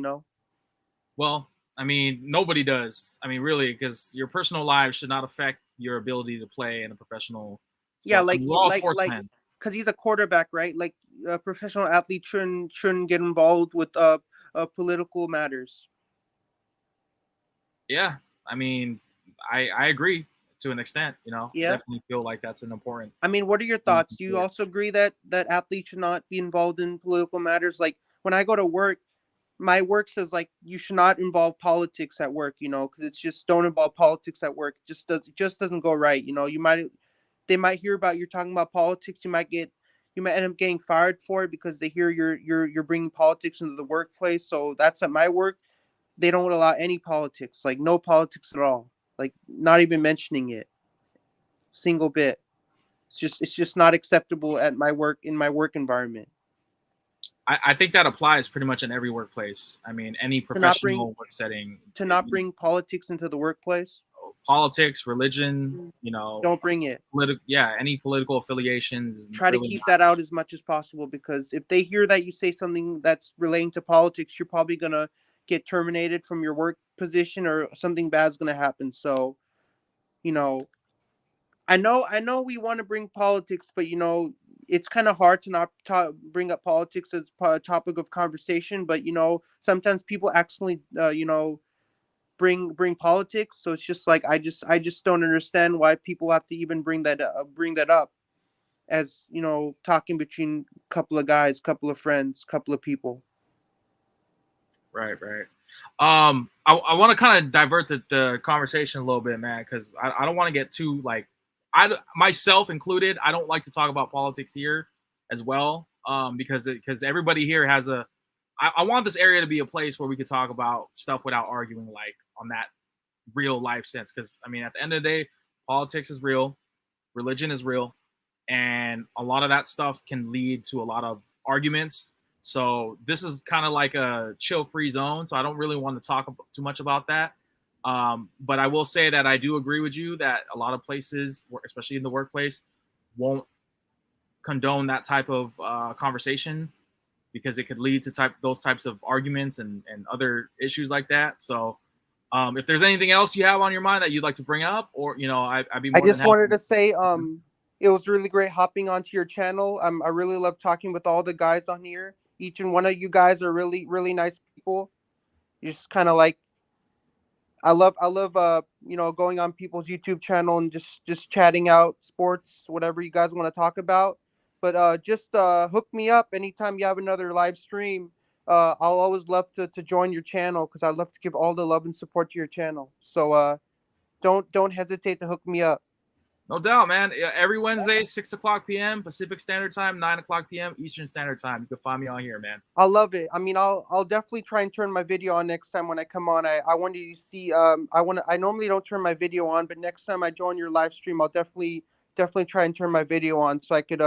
Well, I mean, nobody does. I mean, really, because your personal life should not affect your ability to play in a professional sport. Yeah, like, I mean, we're all sports fans. Because he's a quarterback, right? Like, a professional athlete shouldn't get involved with political matters. Yeah, I mean, I agree to an extent. Yeah. I definitely feel like that's an important. I mean, what are your thoughts? Do you also agree that athletes should not be involved in political matters? Like, when I go to work, my work says, like, you should not involve politics at work. Because it's just, don't involve politics at work. It just doesn't go right. They might hear about you talking about politics. You might end up getting fired for it because they hear you're bringing politics into the workplace. So that's at my work. They don't allow any politics, like no politics at all, like not even mentioning it, single bit. It's just not acceptable at my work, in my work environment. I think that applies pretty much in every workplace. I mean, any professional work setting. To not bring politics into the workplace. Politics, religion, don't bring it. Any political affiliations. Try to keep that out as much as possible, because if they hear that you say something that's relating to politics, you're probably gonna get terminated from your work position, or something bad's gonna happen. So, I know we want to bring politics, but it's kind of hard to not bring up politics as a topic of conversation, but you know, sometimes people accidentally, you know, bring politics. So it's just like I just don't understand why people have to even bring that up as, you know, talking between a couple of guys, couple of friends, couple of people. Right. I want to kind of divert the conversation a little bit, man, because I don't want to get too like myself included. I don't like to talk about politics here as well, because everybody here has a. I want this area to be a place where we could talk about stuff without arguing, like on that real life sense. Because I mean, at the end of the day, politics is real, religion is real, and a lot of that stuff can lead to a lot of arguments. So this is kind of like a chill-free zone. So I don't really want to talk too much about that. But I will say that I do agree with you that a lot of places, especially in the workplace, won't condone that type of conversation because it could lead to those types of arguments and other issues like that. So if there's anything else you have on your mind that you'd like to bring up, or you know, I'd be more I just than wanted to say it was really great hopping onto your channel. I really love talking with all the guys on here. Each and one of you guys are really, really nice people. You're just kind of like, I love you know, going on people's YouTube channel and just chatting out sports, whatever you guys want to talk about. But just hook me up anytime you have another live stream. I'll always love to join your channel because I love to give all the love and support to your channel. So don't hesitate to hook me up. No doubt, man. Every Wednesday, 6:00 p.m. Pacific Standard Time, 9:00 p.m. Eastern Standard Time. You can find me on here, man. I love it. I mean, I'll definitely try and turn my video on next time when I come on. I wanted to see. I normally don't turn my video on, but next time I join your live stream, I'll definitely try and turn my video on so I could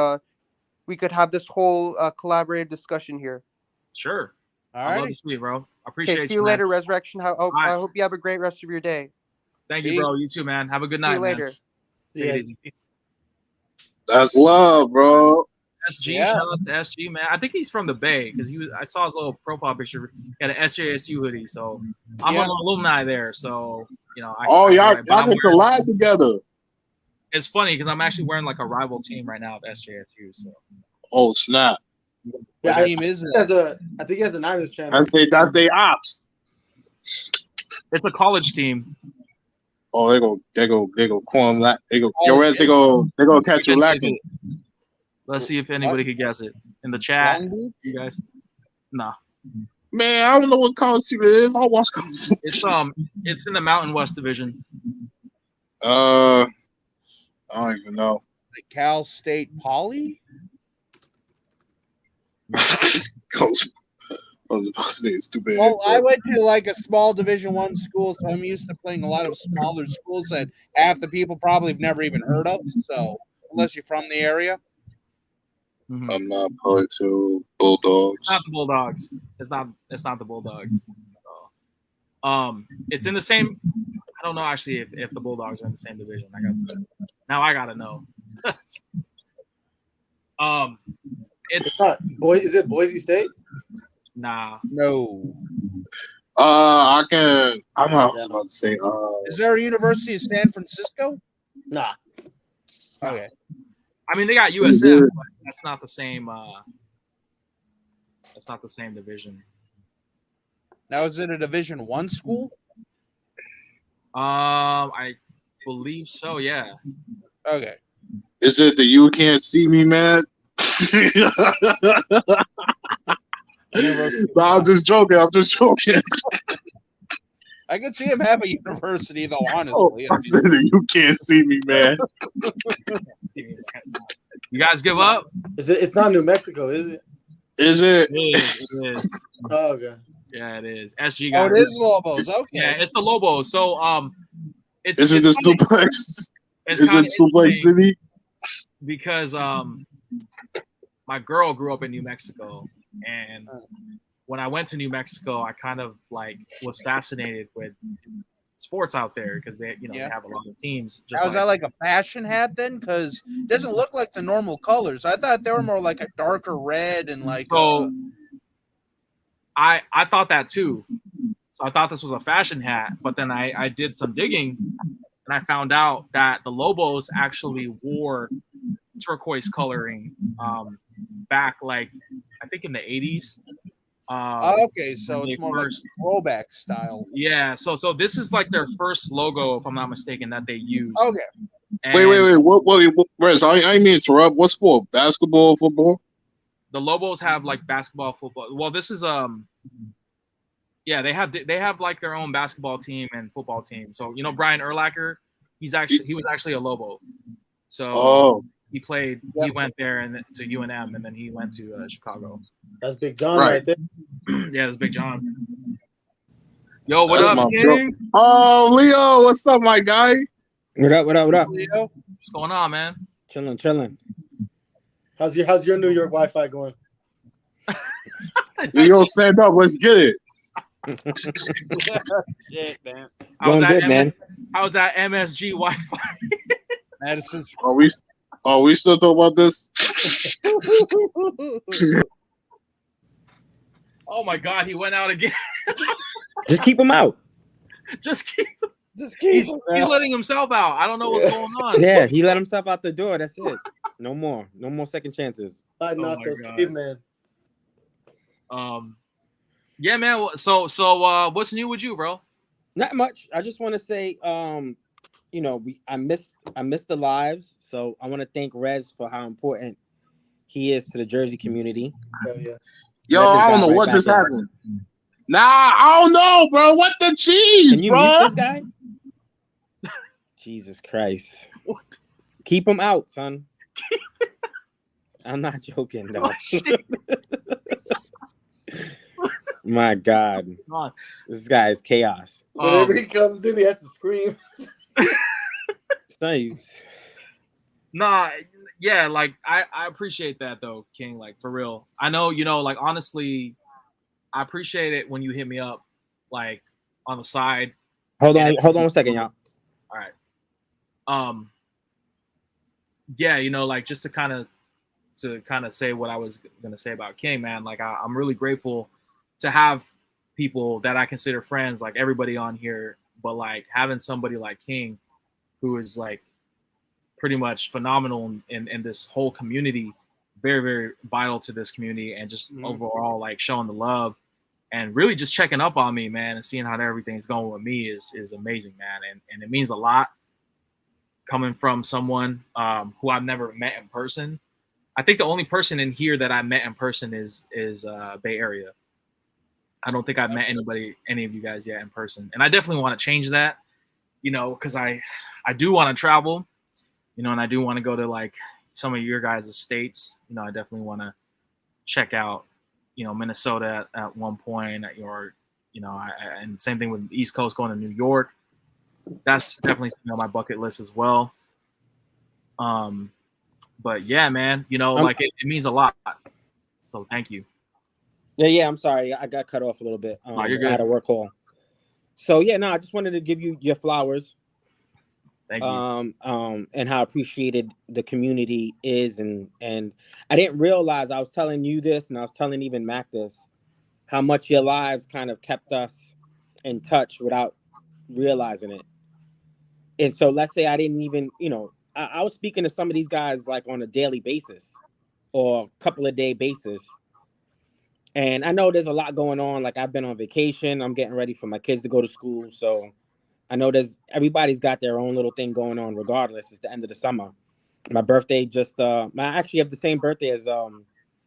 we could have this whole collaborative discussion here. Sure. All I love right. you, sweet bro. I appreciate Okay, see you, you man. later, Resurrection. I hope you have a great rest of your day. Thank you, bro. You too, man. Have a good See night, you later. man. Take it easy. That's love, bro. SG, Yeah. shout out to SG, man. I think he's from the Bay because I saw his little profile picture. He had an SJSU hoodie, so I'm an alumni there. So you know, y'all get to lie together. It's funny because I'm actually wearing like a rival team right now of SJSU. So oh snap! What team is it? I think he has a Niners channel. That's they ops. It's a college team. Oh, they go corn that. They go they go catch you lacking. Let's see if anybody could guess it in the chat. You guys, nah. Man, I don't know what college team it is. I'll watch college. It's in the Mountain West Division. I don't even know. Like Cal State Poly? Stupid. Well, I went to like a small Division I school, so I'm used to playing a lot of smaller schools that half the people probably have never even heard of. So unless you're from the area. Mm-hmm. I'm not probably to Bulldogs. It's not the Bulldogs. It's not the Bulldogs. So, it's in the same. I don't know actually if the Bulldogs are in the same division. I gotta know. It's not is it Boise State? Nah. No. I'm not about to say. Is there a University of San Francisco? Nah. Okay. I mean, they got USF, but that's not the same. That's not the same division. Now, is it a Division I school? I believe so. Yeah. Okay. Is it the You Can't See Me, man? No, I'm just joking. I could see him have a university, though, honestly. I said that You Can't See Me, man. You guys give up? It's not New Mexico, is it? Is it? It is. Oh, okay. Yeah, it is. SG guys. Oh, it is Lobos. Okay. Yeah, it's the Lobos. So Is it the Suplex? Is it Suplex City? Because my girl grew up in New Mexico, and when I went to New Mexico, I kind of like was fascinated with sports out there because they have a lot of teams. Was that like a fashion hat then? Because it doesn't look like the normal colors. I thought they were more like a darker red and like. So I thought that too. So I thought this was a fashion hat, but then I did some digging and I found out that the Lobos actually wore turquoise coloring back like I think in the 80s. Okay, so when it's they more like first- throwback style. Yeah, so this is like their first logo, if I'm not mistaken, that they use. Okay. Wait. What Rez, I didn't mean to interrupt. What sport? Basketball, football? The Lobos have like basketball, football. Well, this is yeah, they have like their own basketball team and football team. So you know Brian Urlacher, he was actually a Lobo. So Oh, he played. He went there and to UNM, and then he went to Chicago. That's Big John Right. right there. Yeah, that's Big John. Yo, what That's up, my King? oh, Leo, what's up, my guy? What up? What up? What up? Leo? What's going on, man? Chilling. How's your New York Wi-Fi going? Leo, stand up. Let's get it. Shit, man. Going good, man. How's that MSG Wi-Fi? Madison's. Are we still talking about this? Oh my God, he went out again. Just keep him out. Just keep. He's He's letting himself out. I don't know what's going on. Yeah, he let himself out the door. That's it. No more second chances. Fighting Oh off my those God. cavemen. Yeah, man. So what's new with you, bro? Not much. I just want to say, you know, I missed the lives, so I want to thank Rez for how important he is to the Jersey community. Hell yeah. Yo, Rez just I don't got know right what back just in. happened. Nah, I don't know, bro. What the cheese, Can you bro? mute this guy? Jesus Christ. What? Keep him out, son. I'm not joking, though. Oh, shit. My God. God. This guy is chaos. Whenever he comes in, he has to scream. It's nice. Nah, yeah, like I appreciate that though, King. Like for real. I know, you know, like honestly, I appreciate it when you hit me up, like on the side. Hold on 1 second, y'all. All right. Yeah, you know, like just to kind of say what I was gonna say about King, man. Like I'm really grateful to have people that I consider friends, like everybody on here, but like having somebody like King, who is like pretty much phenomenal in this whole community, very, very vital to this community, and just overall like showing the love and really just checking up on me, man, and seeing how everything's going with me is amazing, man. And it means a lot coming from someone who I've never met in person. I think the only person in here that I met in person is Bay Area. I don't think I've met any of you guys yet in person, and I definitely want to change that, you know, because I do want to travel, you know, and I do want to go to like some of your guys' states. You know, I definitely want to check out, you know, Minnesota at one point, or you know, and same thing with the East Coast, going to New York. That's definitely something on my bucket list as well. But yeah, man, you know, like it means a lot. So thank you. Yeah, I'm sorry. I got cut off a little bit. No, you're good. I had a work call. So yeah, no, I just wanted to give you your flowers. Thank you. And how appreciated the community is, and I didn't realize, I was telling you this, and I was telling even Mac this, how much your lives kind of kept us in touch without realizing it. And so let's say I didn't even, you know, I was speaking to some of these guys like on a daily basis or a couple of day basis. And I know there's a lot going on. Like I've been on vacation. I'm getting ready for my kids to go to school. So I know everybody's got their own little thing going on regardless. It's the end of the summer. My birthday I actually have the same birthday as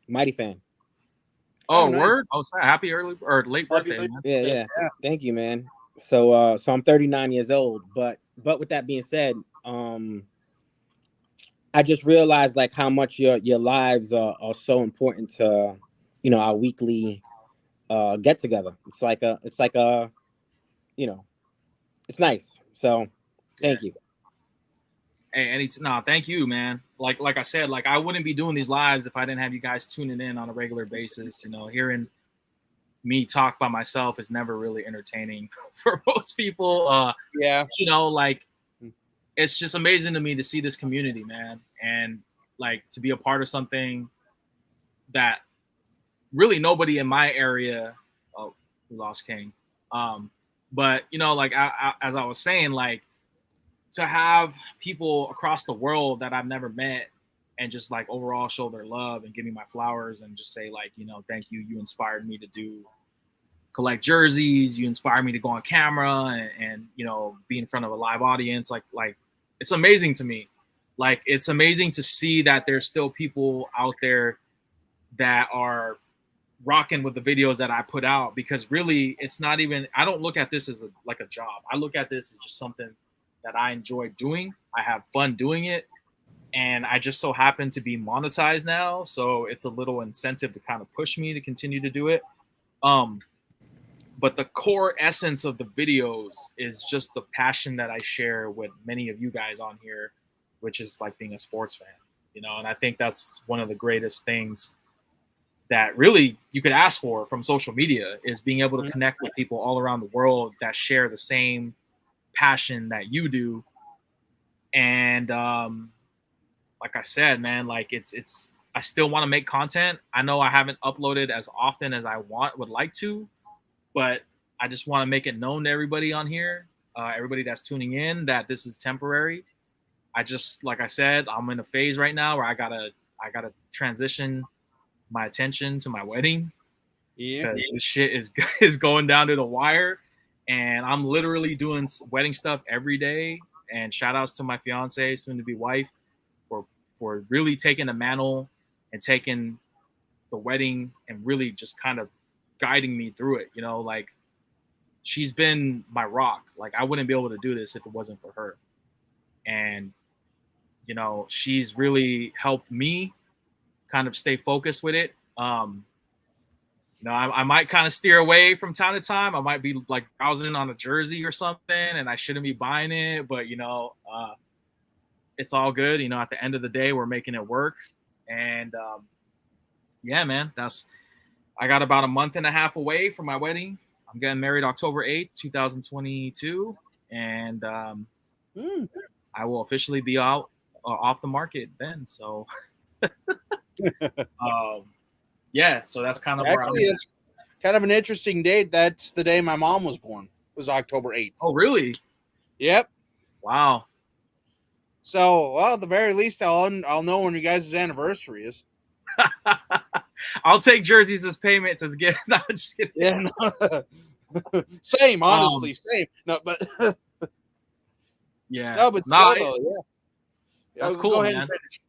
Mighty Fan. Oh, nice. word! Oh, happy early or late birthday, man. Yeah. Thank you, man. So I'm 39 years old. But with that being said, I just realized like how much your lives are so important to, you know, our weekly get together. It's like a, you know, it's nice. So thank you. Hey, thank you, man. Like I said, like I wouldn't be doing these lives if I didn't have you guys tuning in on a regular basis. You know, hearing me talk by myself is never really entertaining for most people. Yeah. You know, like it's just amazing to me to see this community, man, and like to be a part of something that really nobody in my area. Oh, we lost King. But you know, like as I was saying, like to have people across the world that I've never met and just like overall show their love and give me my flowers and just say like, you know, thank you. You inspired me to collect jerseys. You inspired me to go on camera and you know, be in front of a live audience. Like it's amazing to me. Like it's amazing to see that there's still people out there that are rocking with the videos that I put out, because really it's not even, I don't look at this as like a job. I look at this as just something that I enjoy doing. I have fun doing it. And I just so happen to be monetized now. So it's a little incentive to kind of push me to continue to do it. But the core essence of the videos is just the passion that I share with many of you guys on here, which is like being a sports fan, you know. And I think that's one of the greatest things that really you could ask for from social media, is being able to connect with people all around the world that share the same passion that you do. And like I said, man, like it's I still want to make content. I know I haven't uploaded as often as I would like to, but I just want to make it known to everybody on here, everybody that's tuning in, that this is temporary. I just, like I said, I'm in a phase right now where I gotta transition my attention to my wedding, because this shit is going down to the wire, and I'm literally doing wedding stuff every day. And shout outs to my fiance, soon to be wife, for really taking the mantle and taking the wedding and really just kind of guiding me through it. You know, like she's been my rock. Like I wouldn't be able to do this if it wasn't for her. And, you know, she's really helped me kind of stay focused with it. You know, I might kind of steer away from time to time. I might be like browsing on a jersey or something and I shouldn't be buying it, but you know, it's all good. You know, at the end of the day, we're making it work. And yeah, man, I got about a month and a half away from my wedding. I'm getting married October 8th, 2022. And I will officially be out off the market then. So yeah, so that's kind of actually, where I'm it's kind of an interesting date. That's the day my mom was born. It was October 8th. Oh, really? Yep. Wow. So, well, at the very least, I'll know when your guys' anniversary is. I'll take jerseys as payments as gifts. No, just kidding. Yeah, no. Same, honestly, same. No, but yeah, no, but still, though, yeah. That's Go cool, ahead man. and finish.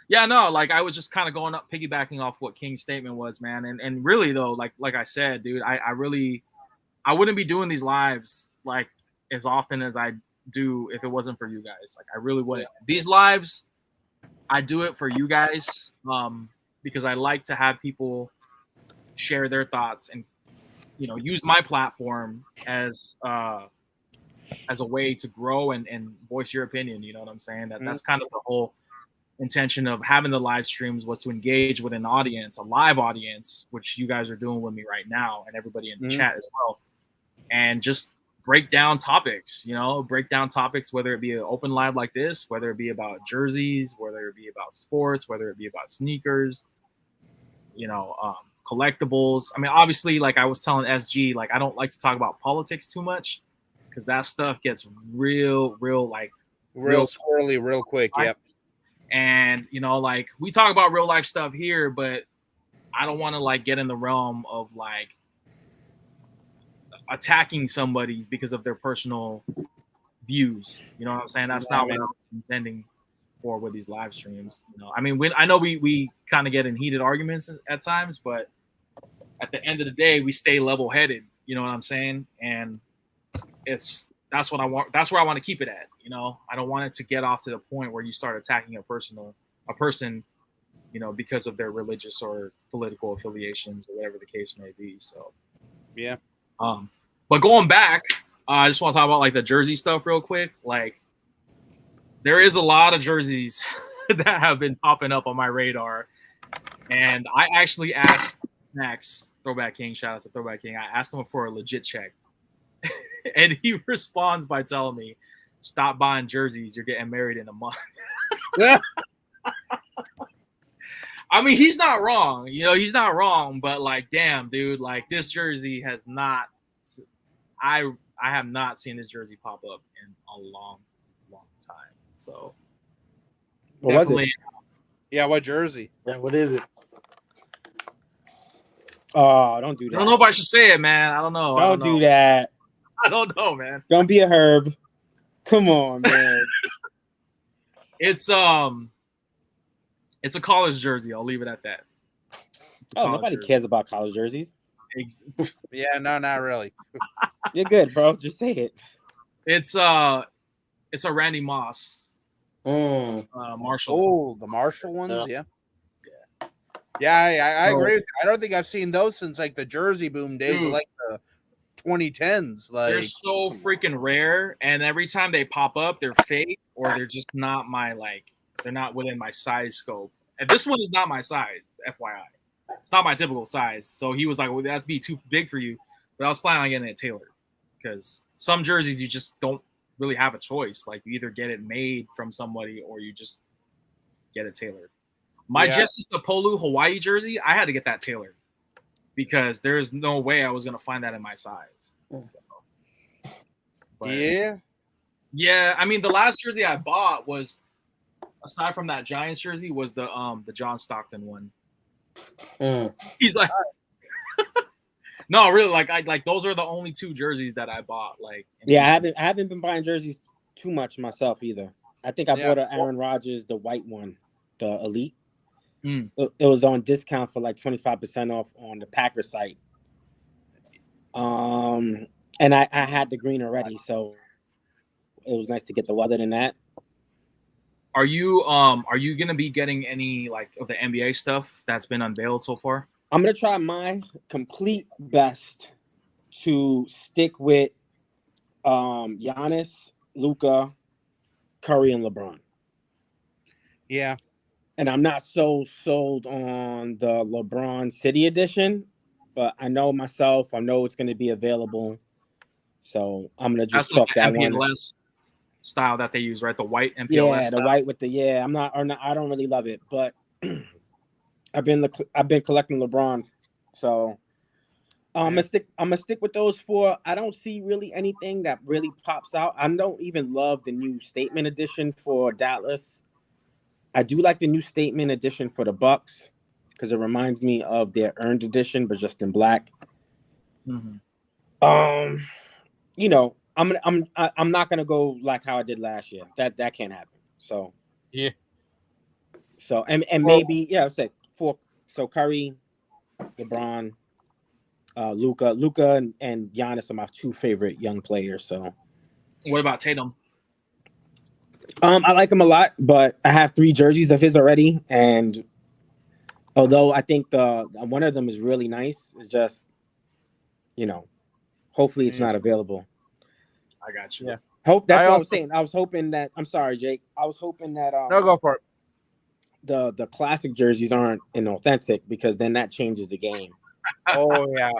Yeah, no, like I was just kind of going up, piggybacking off what King's statement was, man. And really though, like I said, dude, I wouldn't be doing these lives like as often as I do if it wasn't for you guys. Like I really wouldn't. Yeah. These lives, I do it for you guys, because I like to have people share their thoughts and, you know, use my platform as a way to grow and voice your opinion. You know what I'm saying? That's kind of the whole intention of having the live streams, was to engage with an audience, a live audience, which you guys are doing with me right now, and everybody in the chat as well, and just break down topics, whether it be an open live like this, whether it be about jerseys, whether it be about sports, whether it be about sneakers, you know, collectibles. I mean, obviously, like I was telling SG, like I don't like to talk about politics too much, because that stuff gets real squirrely real quick. Yep. And, you know, like we talk about real life stuff here, but I don't want to like get in the realm of like attacking somebody because of their personal views. You know what I'm saying? That's not what I'm intending for with these live streams. You know, I mean, I know we kind of get in heated arguments at times, but at the end of the day, we stay level headed. You know what I'm saying? And that's what I want. That's where I want to keep it at. You know, I don't want it to get off to the point where you start attacking a person, you know, because of their religious or political affiliations or whatever the case may be. So, yeah. But going back, I just want to talk about like the jersey stuff real quick. Like, there is a lot of jerseys that have been popping up on my radar, and I actually asked Max, Throwback King, shout out to Throwback King. I asked him for a legit check. And he responds by telling me, stop buying jerseys. You're getting married in a month. I mean, he's not wrong. You know, he's not wrong. But, like, damn, dude, like, this jersey has not – I have not seen this jersey pop up in a long, long time. So, what was it? Yeah, what jersey? Yeah, what is it? Oh, don't do I that. don't know if I should say it, man. I don't know. Don't do that. I don't know, man. Don't be a herb. Come on, man. It's a college jersey. I'll leave it at that. Oh, nobody cares about college jerseys. Yeah, no, not really. You're good, bro. Just say it. It's a Randy Moss. Marshall. Oh, the Marshall ones, yeah. I agree with you. I don't think I've seen those since like the jersey boom days of like the 2010s. Like they're so freaking rare, and every time they pop up, they're fake or they're just not my they're not within my size scope. And this one is not my size, FYI. It's not my typical size. So he was like, "Well, that'd be too big for you." But I was planning on getting it tailored because some jerseys you just don't really have a choice. Like you either get it made from somebody or you just get it tailored. My Jesse Sapolu Hawaii jersey, I had to get that tailored because there's no way I was going to find that in my size. So, yeah. I mean, the last jersey I bought was, aside from that Giants jersey, was the John Stockton one. He's like, no, really, like those are the only two jerseys that I bought. Like, yeah, I haven't been buying jerseys too much myself either. I think I bought an Aaron Rodgers, the white one, the Elite. It was on discount for like 25% off on the Packer site. And I had the green already, so it was nice to get the other than that. Are you gonna be getting any like of the NBA stuff that's been unveiled so far? I'm gonna try my complete best to stick with Giannis, Luka, Curry, and LeBron. Yeah. And I'm not so sold on the LeBron City Edition, but I know myself. I know it's going to be available, so I'm going to just talk that one. MPLS style that they use, right? The white MPLS. Yeah, the white with the I'm not. I don't really love it, but I've been collecting LeBron, so I'm gonna stick with those four. I don't see really anything that really pops out. I don't even love the new Statement Edition for Dallas. I do like the new Statement Edition for the Bucks because it reminds me of their Earned Edition, but just in black. I'm not gonna go like how I did last year. That can't happen. So So and maybe let's say four. So Curry, LeBron, Luka, and Giannis are my two favorite young players. So what about Tatum? I like him a lot, but I have 3 jerseys of his already, and although I think the one of them is really nice, it's just hopefully it's not available. I got you. Yeah. That's what I was saying. I was hoping that I'm sorry, Jake. I was hoping that no, go for it. The classic jerseys aren't inauthentic because then that changes the game. Oh yeah.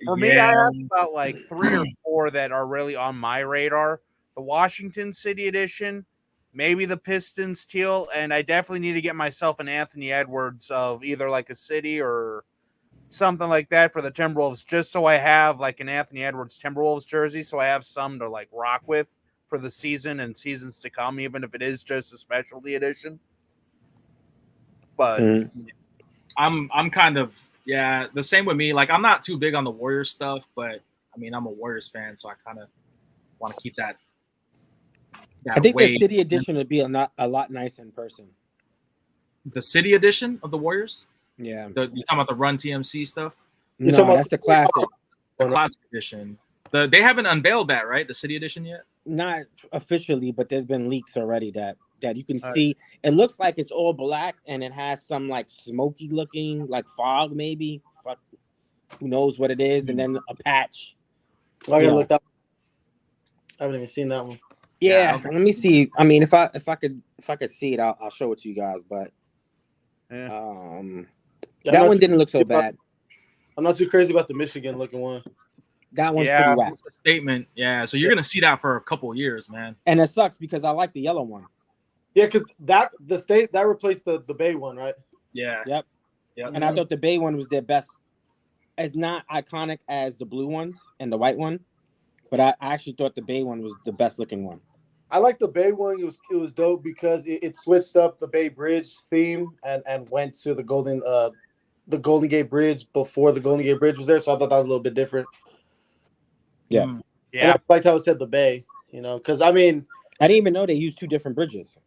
For me, I have about like 3 or 4 that are really on my radar. The Washington City Edition, maybe the Pistons teal, and I definitely need to get myself an Anthony Edwards of either like a city or something like that for the Timberwolves, just so I have like an Anthony Edwards Timberwolves jersey, so I have some to like rock with for the season and seasons to come, even if it is just a specialty edition. But I'm kind of the same with me. Like I'm not too big on the Warriors stuff, but I mean I'm a Warriors fan, so I kind of want to keep that. I think the City Edition would be a lot nicer in person. The City Edition of the Warriors? Yeah. You're talking about the Run TMC stuff? No, that's the classic. The classic edition. They haven't unveiled that, right? The City Edition yet? Not officially, but there's been leaks already that you can see. It looks like it's all black and it has some like smoky looking, like fog maybe. Who knows what it is? And then a patch. I gotta look up. I haven't even seen that one. Yeah, let me see. I mean, if I could see it, I'll show it to you guys. But that one didn't look so bad. I'm not too crazy about the Michigan looking one. That one's pretty whack. It's a statement. Yeah, so you're gonna see that for a couple of years, man. And it sucks because I like the yellow one. Yeah, because that replaced the Bay one, right? Yeah. Yep. And I thought the Bay one was their best. It's not iconic as the blue ones and the white one, but I actually thought the Bay one was the best looking one. I like the Bay one. It was dope because it switched up the Bay Bridge theme and went to the Golden Gate Bridge before the Golden Gate Bridge was there. So I thought that was a little bit different. Yeah. Mm. And I liked how it said the Bay. You know, because I mean, I didn't even know they used two different bridges.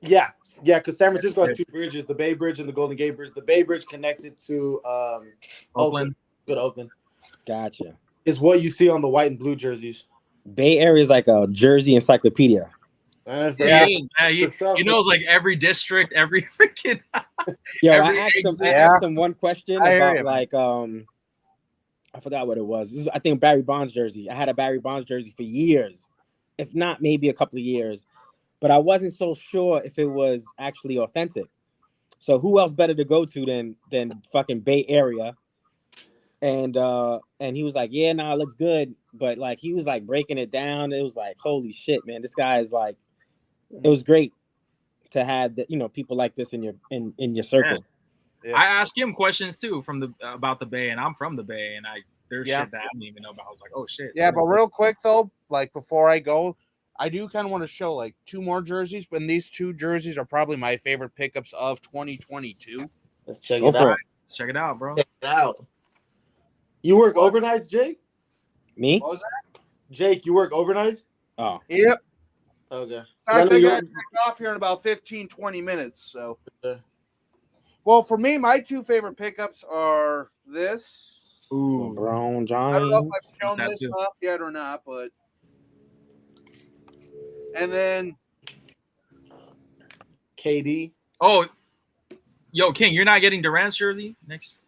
yeah, because San Francisco has two bridges: the Bay Bridge and the Golden Gate Bridge. The Bay Bridge connects it to Oakland. Good Oakland. Gotcha. Is what you see on the white and blue jerseys. Bay Area is like a Jersey encyclopedia. He is, man. He knows like every district, every freaking. Yo, every I exit. asked him one question about like I forgot what it was. This is, I think Barry Bonds jersey. I had a Barry Bonds jersey for years, if not maybe a couple of years, but I wasn't so sure if it was actually authentic. So who else better to go to than fucking Bay Area? And he was like, yeah, no, it looks good, but like he was like breaking it down. It was like, holy shit, man, this guy is like. It was great to have that, you know, people like this in your circle. Yeah. I asked him questions too about the Bay, and I'm from the Bay, and there's shit that I didn't even know about. I was like, oh shit. Yeah, but real quick though, like before I go, I do kind of want to show like two more jerseys, but these two jerseys are probably my favorite pickups of 2022. Let's check it out. Check it out, bro. Check it out. You work overnights, Jake? Me? What was that? Jake, you work overnights? Oh. Yep. Okay. I think I take off here in about 15, 20 minutes. So, well, for me, my two favorite pickups are this. Ooh, LeBron James. I don't know if I've shown this off yet or not, but and then KD. Oh, yo, King, you're not getting Durant's jersey next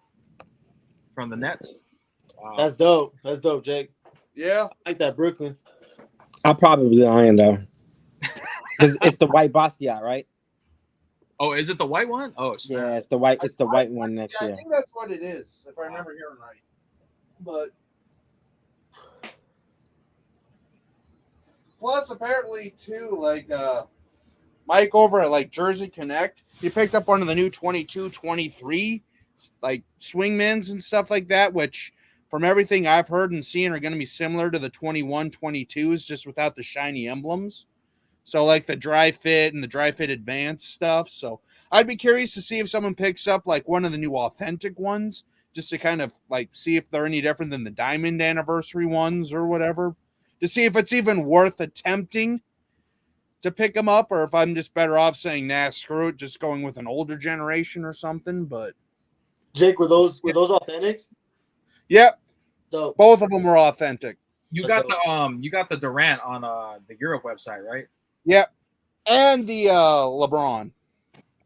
from the Nets. Wow. That's dope. That's dope, Jake. Yeah, I like that Brooklyn. I'll probably iron though. It's the white Basquiat, right? Oh, is it the white one? Oh, yeah, it's the white. It's the white one next year. I think that's what it is, if I remember hearing right. But plus, apparently, too, like Mike over at like Jersey Connect, he picked up one of the new 22-23 like swingmans and stuff like that, which from everything I've heard and seen are going to be similar to the 21-22s, just without the shiny emblems. So like the dry fit and the dry fit advanced stuff. So I'd be curious to see if someone picks up like one of the new authentic ones, just to kind of like see if they're any different than the diamond anniversary ones or whatever, to see if it's even worth attempting to pick them up, or if I'm just better off saying, nah, screw it, just going with an older generation or something. But Jake, were those authentics? Yep. Dope. Both of them were authentic. You got the Durant on the Europe website, right? Yep. And the LeBron.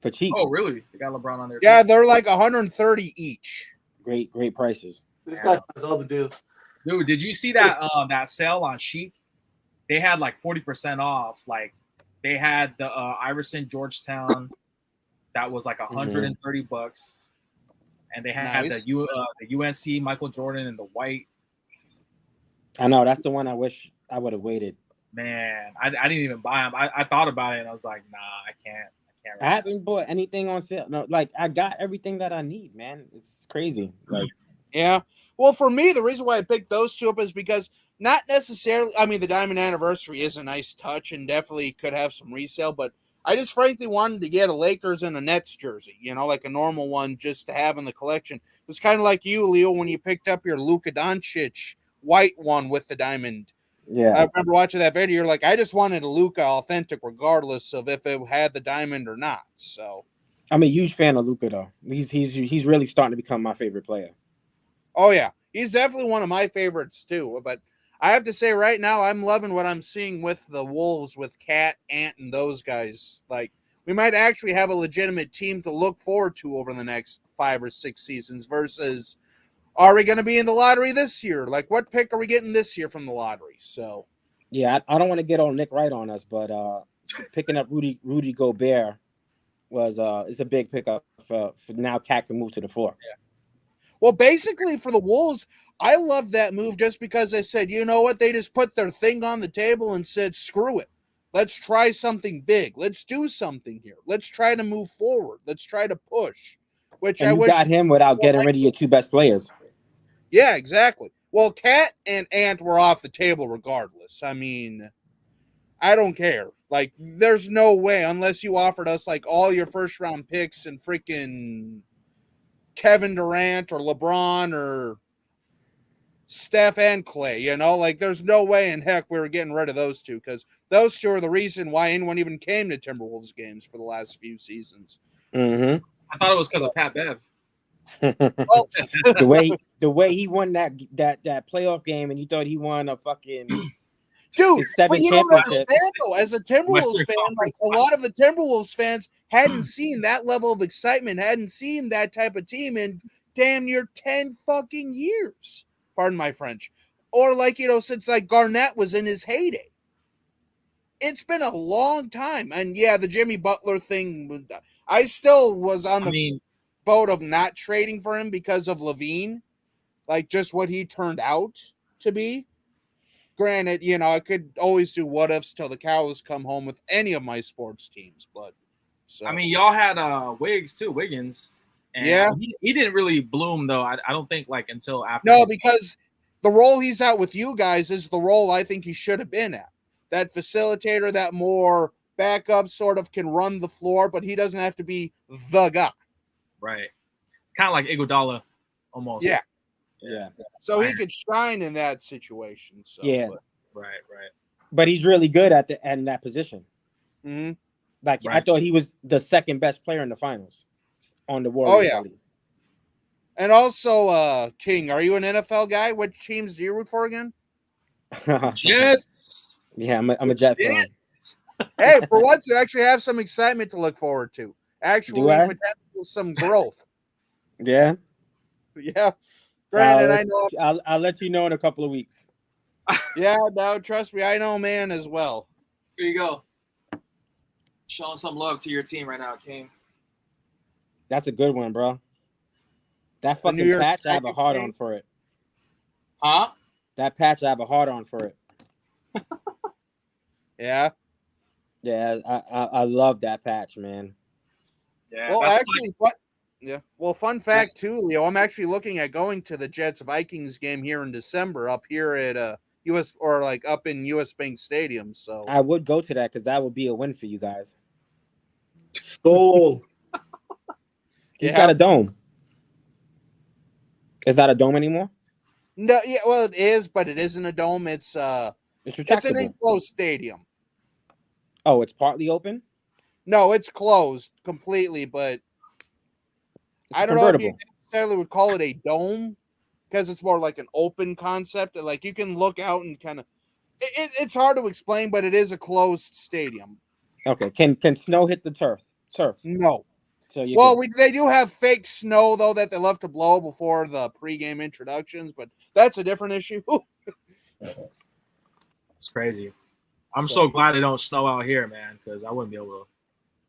For cheap. Oh, really? They got LeBron on there. Yeah, too? they're like 130 each. Great prices. This guy has all the deals. Dude, did you see that that sale on Chic? They had like 40% off. Like they had the Iverson Georgetown that was like $130, and they had the UNC Michael Jordan in the white. I know, that's the one I wish I would have waited. Man, I didn't even buy them. I thought about it and I was like, nah, I can't. I haven't bought anything on sale. No, like I got everything that I need, man. It's crazy. Like, yeah. Well, for me, the reason why I picked those two up is because not necessarily. I mean, the Diamond Anniversary is a nice touch and definitely could have some resale, but I just frankly wanted to get a Lakers and a Nets jersey, you know, like a normal one, just to have in the collection. It's kind of like you, Leo, when you picked up your Luka Doncic white one with the diamond. Yeah, I remember watching that video. You're like, I just wanted a Luka authentic, regardless of if it had the diamond or not. So, I'm a huge fan of Luka, though. He's really starting to become my favorite player. Oh yeah, he's definitely one of my favorites too. But I have to say, right now, I'm loving what I'm seeing with the Wolves, with Cat, Ant, and those guys. Like, we might actually have a legitimate team to look forward to over the next 5 or 6 seasons. Versus, are we going to be in the lottery this year? Like, what pick are we getting this year from the lottery? So, yeah, I don't want to get on Nick Wright on us, but picking up Rudy Gobert is a big pickup for now. Cat can move to the 4. Yeah. Well, basically for the Wolves, I love that move just because they said, you know what? They just put their thing on the table and said, screw it. Let's try something big. Let's do something here. Let's try to move forward. Let's try to push. Which and I you wish got him without getting rid of your 2 best players. Yeah, exactly. Well, Cat and Ant were off the table regardless. I mean, I don't care. Like, there's no way unless you offered us like all your first round picks and freaking Kevin Durant or LeBron or Steph and Clay, you know, like there's no way in heck we were getting rid of those two because those two are the reason why anyone even came to Timberwolves games for the last few seasons. Mm-hmm. I thought it was because of Pat Bev. Well, the way he won that playoff game, and you thought he won a fucking dude, his 7 but you don't championships. understand though. As a Timberwolves Western fan, like Conference a lot of the Timberwolves fans hadn't seen that level of excitement, hadn't seen that type of team in damn near 10 fucking years. Pardon my French. Or like, you know, since like Garnett was in his heyday. It's been a long time. And yeah, the Jimmy Butler thing, I still was on the boat of not trading for him because of Levine, like just what he turned out to be. Granted, you know, I could always do what ifs till the cows come home with any of my sports teams, but so. I mean, y'all had Wiggins too, Wiggins. And yeah, he didn't really bloom though. I don't think like until after. No, because the role he's at with you guys is the role I think he should have been at. That facilitator, that more backup sort of can run the floor, but he doesn't have to be the guy. Right. Kind of like Iguodala almost. Yeah. Yeah. So he could shine in that situation. So, yeah. Right. But he's really good at that position. Mm-hmm. Like I thought he was the second best player in the finals on the Warriors. Oh yeah. At least. And also, King, are you an NFL guy? What teams do you root for again? Jets. Yeah, I'm a Jet fan. Hey, for once, you actually have some excitement to look forward to. Actually, potential some growth. Yeah. Yeah. Granted, I know. I'll let you know in a couple of weeks. Yeah, no, trust me, I know, man, as well. Here you go. Showing some love to your team right now, King. That's a good one, bro. That fucking patch, I have a hard on for it. Huh? That patch, I have a hard on for it. Yeah. Yeah, I love that patch, man. Yeah. Well, actually, Well, fun fact too, Leo. I'm actually looking at going to the Jets Vikings game here in December up here at US or like up in US Bank Stadium. So I would go to that because that would be a win for you guys. Goal. He's got a dome. Is that a dome anymore? No, yeah, well, it is, but it isn't a dome. It's an enclosed stadium. Oh, it's partly open? No, it's closed completely, but I don't know if you necessarily would call it a dome because it's more like an open concept. Like you can look out and kind of. It's hard to explain, but it is a closed stadium. Okay, can snow hit the turf? No. So they do have fake snow though that they love to blow before the pregame introductions, but that's a different issue. It's crazy. I'm so glad it don't snow out here, man, because I wouldn't be able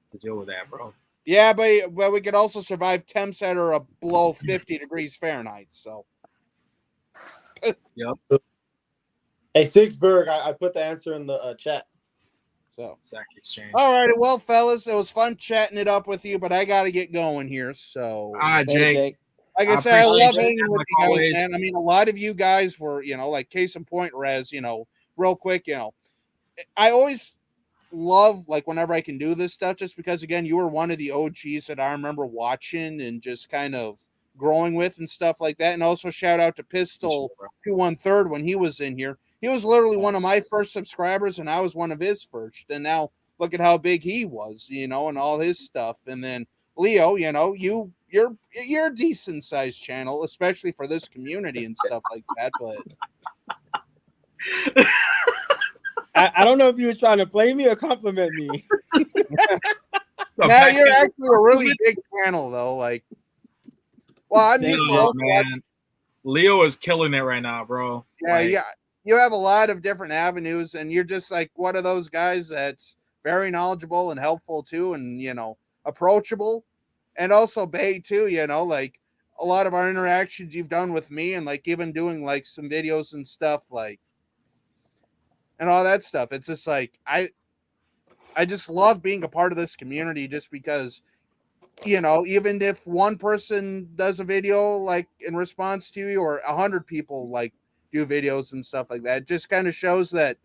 to deal with that, bro. Yeah, but we could also survive temps that are below 50 degrees Fahrenheit. So. Yep. Hey, Sixberg, I put the answer in the chat. So, Sack exchange. All right, well, fellas, it was fun chatting it up with you, but I got to get going here. So, all right, Jake. Like I said, I love hanging with you guys, man. I mean, a lot of you guys were, like case in point, Rez, real quick, I always love, like, whenever I can do this stuff, just because, again, you were one of the OGs that I remember watching and just kind of growing with and stuff like that. And also shout out to Pistol 213 when he was in here. He was literally one of my first subscribers, and I was one of his first. And now look at how big he was, and all his stuff. And then Leo, you're a decent sized channel, especially for this community and stuff like that. But I don't know if you were trying to play me or compliment me. Now you're actually a really big channel, though. Like, well, I'm used to man. Leo is killing it right now, bro. Yeah. You have a lot of different avenues, and you're just like one of those guys that's very knowledgeable and helpful too, and approachable, and also Bay too. Like a lot of our interactions you've done with me, and like even doing like some videos and stuff, like and all that stuff. It's just like I just love being a part of this community, just because even if one person does a video like in response to you, or 100 people like do videos and stuff like that, it just kind of shows that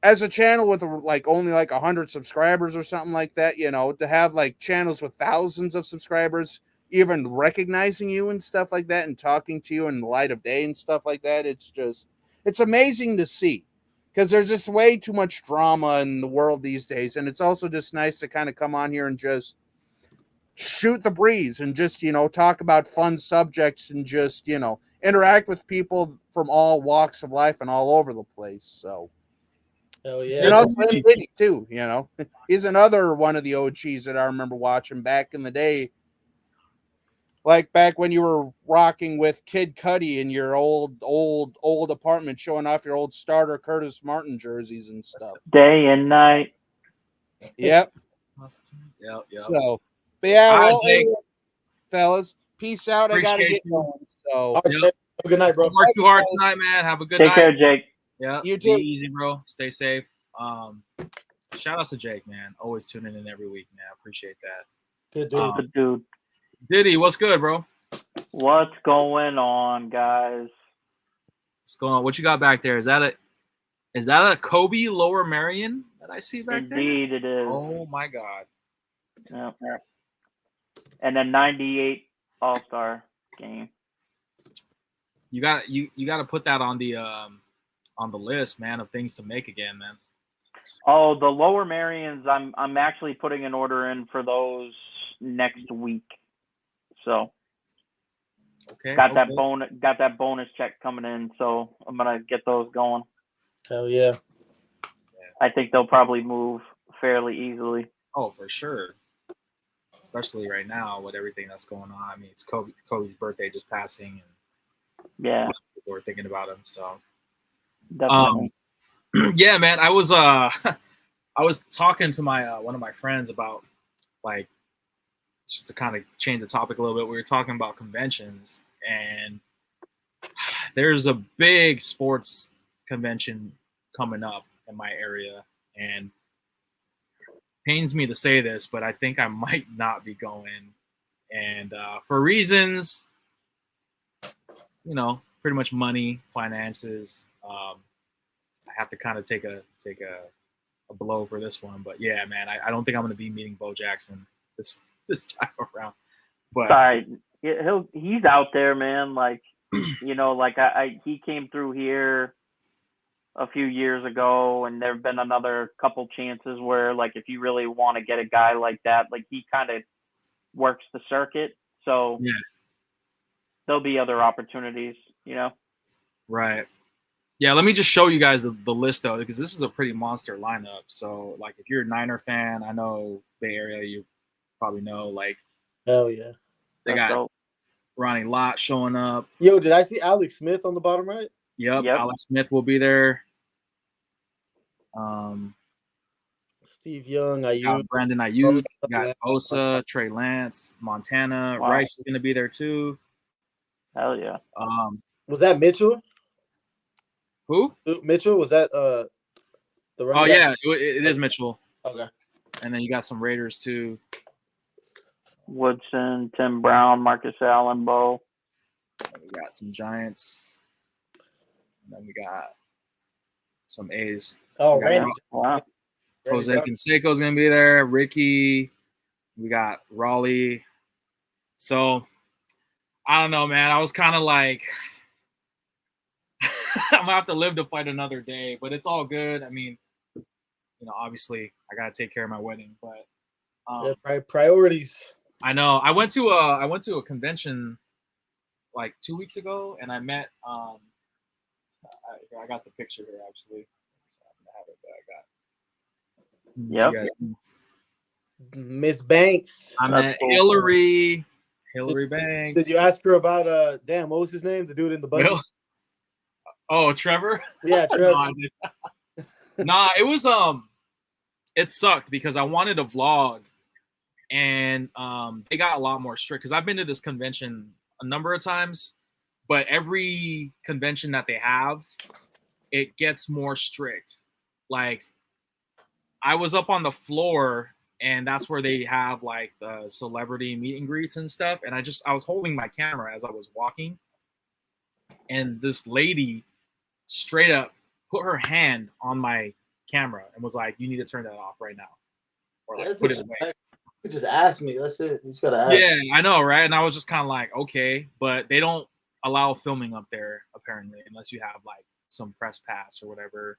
as a channel with like only like 100 subscribers or something like that, you know, to have like channels with thousands of subscribers even recognizing you and stuff like that and talking to you in the light of day and stuff like that, it's amazing to see, because there's just way too much drama in the world these days, and it's also just nice to kind of come on here and just shoot the breeze and just, you know, talk about fun subjects and just, you know, interact with people from all walks of life and all over the place. So Hell yeah. you know, Slim Diddy too, you know. He's another one of the OGs that I remember watching back in the day. Like back when you were rocking with Kid Cudi in your old apartment, showing off your old starter Curtis Martin jerseys and stuff. Day and night. Yep. Yep. So, but yeah, All right, well, Jake. anyway, fellas, peace out. I gotta Appreciate get going. So, Okay. Have a good night, bro. Don't work too hard tonight, man. Have a good Take night. care, Jake. Yeah, You be too. easy, bro. Stay safe. Shout out to Jake, man. Always tuning in every week, man. I appreciate that. Good dude. Good dude. Diddy, what's good, bro? What's going on, guys? What's going on? What you got back there? Is that a Kobe Lower Marion that I see back there? Indeed, it is. Oh my God. Yeah. And then 98 All-Star game. You got to put that on the list, man, of things to make again, man. Oh, the Lower Marions, I'm actually putting an order in for those next week. So Okay. got that bonus check coming in, so I'm gonna get those going. Hell yeah. Yeah. I think they'll probably move fairly easily. Oh, for sure. Especially right now with everything that's going on. I mean, it's Kobe's birthday just passing, and Yeah, people are thinking about him. So, definitely. Yeah, man. I was talking to my one of my friends about, like, just to kind of change the topic a little bit. We were talking about conventions, and there's a big sports convention coming up in my area, and pains me to say this, but I think I might not be going, and for reasons, you know, pretty much money, finances. I have to kind of take a blow for this one, but yeah, man, I don't think I'm going to be meeting Bo Jackson this time around. But Sorry, he's out there, man. Like, you know, like he came through here a few years ago, and there've been another couple chances where, like, if you really want to get a guy like that, like, he kind of works the circuit, so yeah, there'll be other opportunities, you know. right. Yeah, let me just show you guys the list, though, because this is a pretty monster lineup. So, like, if you're a Niner fan, I know Bay Area, you probably know, like, Hell yeah. they got Ronnie Lott showing up. Yo, did I see Alex Smith on the bottom right? Yep. Alex Smith will be there. Steve Young, Got Ayuk. Brandon Ayuk, got Osa, Trey Lance, Montana. Wow. Rice is going to be there, too. Hell yeah. Was that Mitchell? Who? Mitchell? Was that the running Oh, back? yeah, it is Mitchell. Okay. And then you got some Raiders, too. Woodson, Tim Brown, Marcus Allen, Bo. We got some Giants. And then we got some A's. Oh, We got Randy. Wow. Jose Canseco's going to be there. Ricky. We got Raleigh. So, I don't know, man. I was kind of like, I'm going to have to live to fight another day. But it's all good. I mean, you know, obviously, I got to take care of my wedding. But priorities. I know. I went to a convention like 2 weeks ago, and I met. I got the picture here actually. So I'm gonna have it, but I got. Yep. Miss Banks. I met Hillary Banks. Did you ask her about what was his name? The dude in the buggy? Oh, Trevor? Yeah, Trevor. Nah, it was it sucked because I wanted to vlog, and they got a lot more strict because I've been to this convention a number of times, but every convention that they have, it gets more strict. Like, I was up on the floor, and that's where they have like the celebrity meet and greets and stuff, and I was holding my camera as I was walking, and this lady straight up put her hand on my camera and was like, "You need to turn that off right now," or like That's put it away. You just ask me. That's it. You just gotta ask. Yeah, I know, right? And I was just kind of like, okay, but they don't allow filming up there apparently unless you have like some press pass or whatever.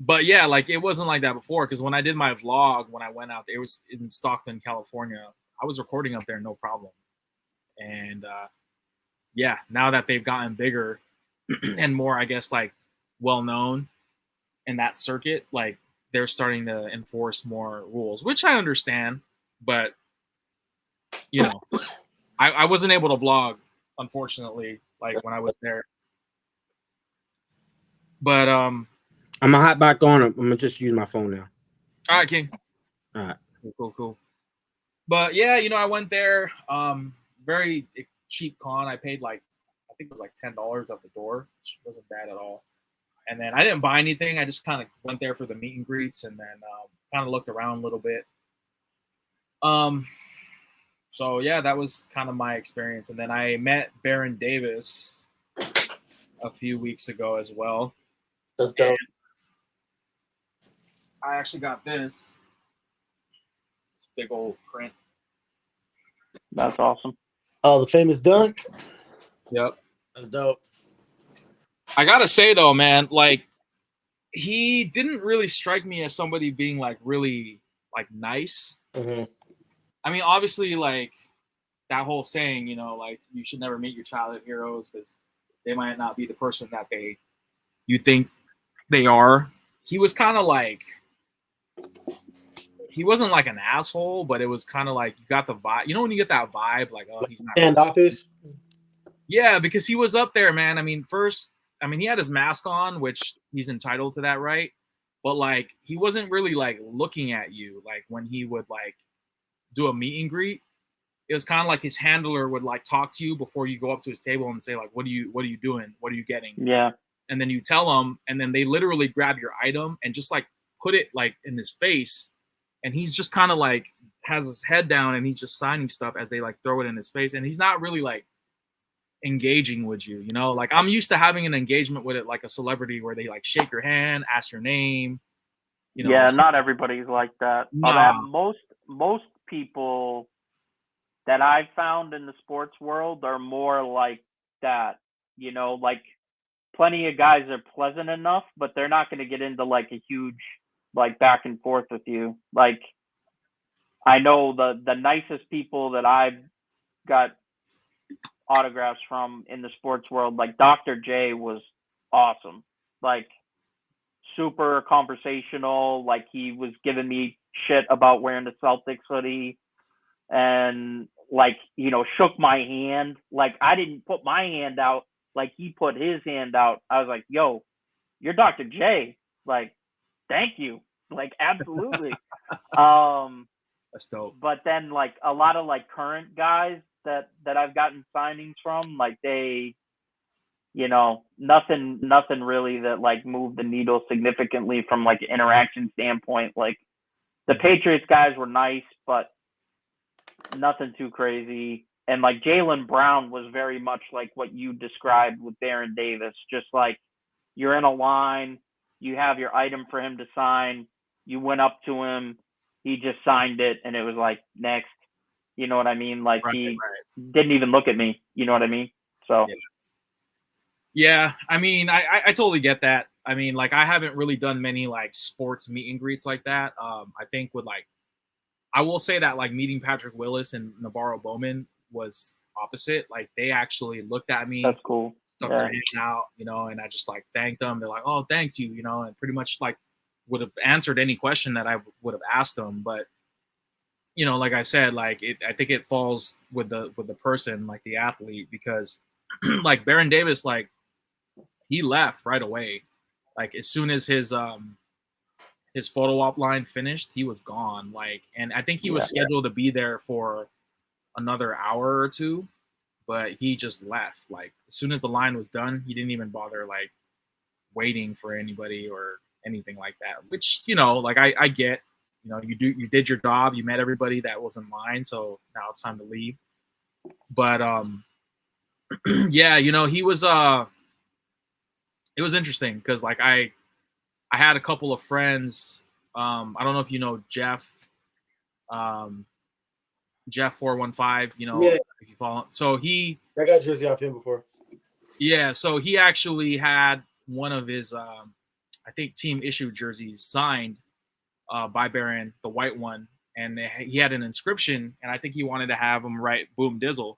But yeah, like it wasn't like that before, because when I did my vlog, when I went out there, it was in Stockton, California. I was recording up there, no problem. And yeah, now that they've gotten bigger and more, I guess, like well known in that circuit, like they're starting to enforce more rules, which I understand. But you know, I wasn't able to vlog, unfortunately, like when I was there. But I'm gonna hop back on. I'm gonna just use my phone now. all right, King. All right. Cool. But yeah, you know, I went there. Very cheap con. I paid like, I think it was like $10 at the door, which wasn't bad at all. And then I didn't buy anything. I just kind of went there for the meet and greets, and then kind of looked around a little bit. So yeah, that was kind of my experience. And then I met Baron Davis a few weeks ago as well. That's dope. And I actually got this big old print. That's awesome. Oh, the famous dunk. Yep. That's dope. I gotta say though, man, like he didn't really strike me as somebody being like really like nice. Mm-hmm. I mean, obviously, like that whole saying, you know, like you should never meet your childhood heroes because they might not be the person that you think they are. He was kind of like, he wasn't like an asshole, but it was kind of like you got the vibe. You know when you get that vibe, like, oh, he's not standoffish. Yeah, because he was up there, man. I mean, he had his mask on, which he's entitled to that, right? But like, he wasn't really like looking at you, like when he would like do a meet and greet. It was kind of like his handler would like talk to you before you go up to his table and say like, what are you doing? What are you getting? Yeah. And then you tell them, and then they literally grab your item and just like put it like in his face, and he's just kind of like has his head down and he's just signing stuff as they like throw it in his face, and he's not really like engaging with you, you know? Like I'm used to having an engagement with it like a celebrity where they like shake your hand, ask your name, you know. Yeah, not everybody's like that. Nah. Most people that I've found in the sports world are more like that, you know, like plenty of guys are pleasant enough, but they're not going to get into like a huge like back and forth with you. Like I know the nicest people that I've got autographs from in the sports world, like Dr. J was awesome. Like super conversational, like he was giving me shit about wearing the Celtics hoodie and like, you know, shook my hand. Like I didn't put my hand out, like he put his hand out. I was like, yo, you're Dr. J. Like, thank you. Like, absolutely. That's dope. But then like a lot of like current guys that I've gotten signings from, like they, you know, nothing really that like moved the needle significantly from like an interaction standpoint. Like the Patriots guys were nice, but nothing too crazy. And like Jaylen Brown was very much like what you described with Baron Davis. Just like you're in a line, you have your item for him to sign, you went up to him, he just signed it, and it was like, next. You know what I mean? Like he didn't even look at me. You know what I mean? So yeah, I mean, I totally get that. I mean, like I haven't really done many like sports meet and greets like that. I think with like, I will say that like meeting Patrick Willis and Navarro Bowman was opposite. Like they actually looked at me. That's cool. Stuck their hands out, you know, and I just like thanked them. They're like, oh, thanks you, you know, and pretty much like would have answered any question that I would have asked them. But you know, like I said, like I think it falls with the person, like the athlete, because like Baron Davis, like he left right away. Like as soon as his photo op line finished, he was gone. Like, and I think he was scheduled to be there for another hour or two, but he just left. Like as soon as the line was done, he didn't even bother like waiting for anybody or anything like that, which, you know, like I get. You know, you did your job, you met everybody that was in line, so now it's time to leave. But yeah, you know, he was it was interesting because like I I had a couple of friends. I don't know if you know Jeff. Jeff 415. You know, Yeah. if you follow. So I got jersey off him before. Yeah, so he actually had one of his, I think, team issue jerseys signed by Baron, the white one, and he had an inscription, and I think he wanted to have him write "Boom Dizzle,"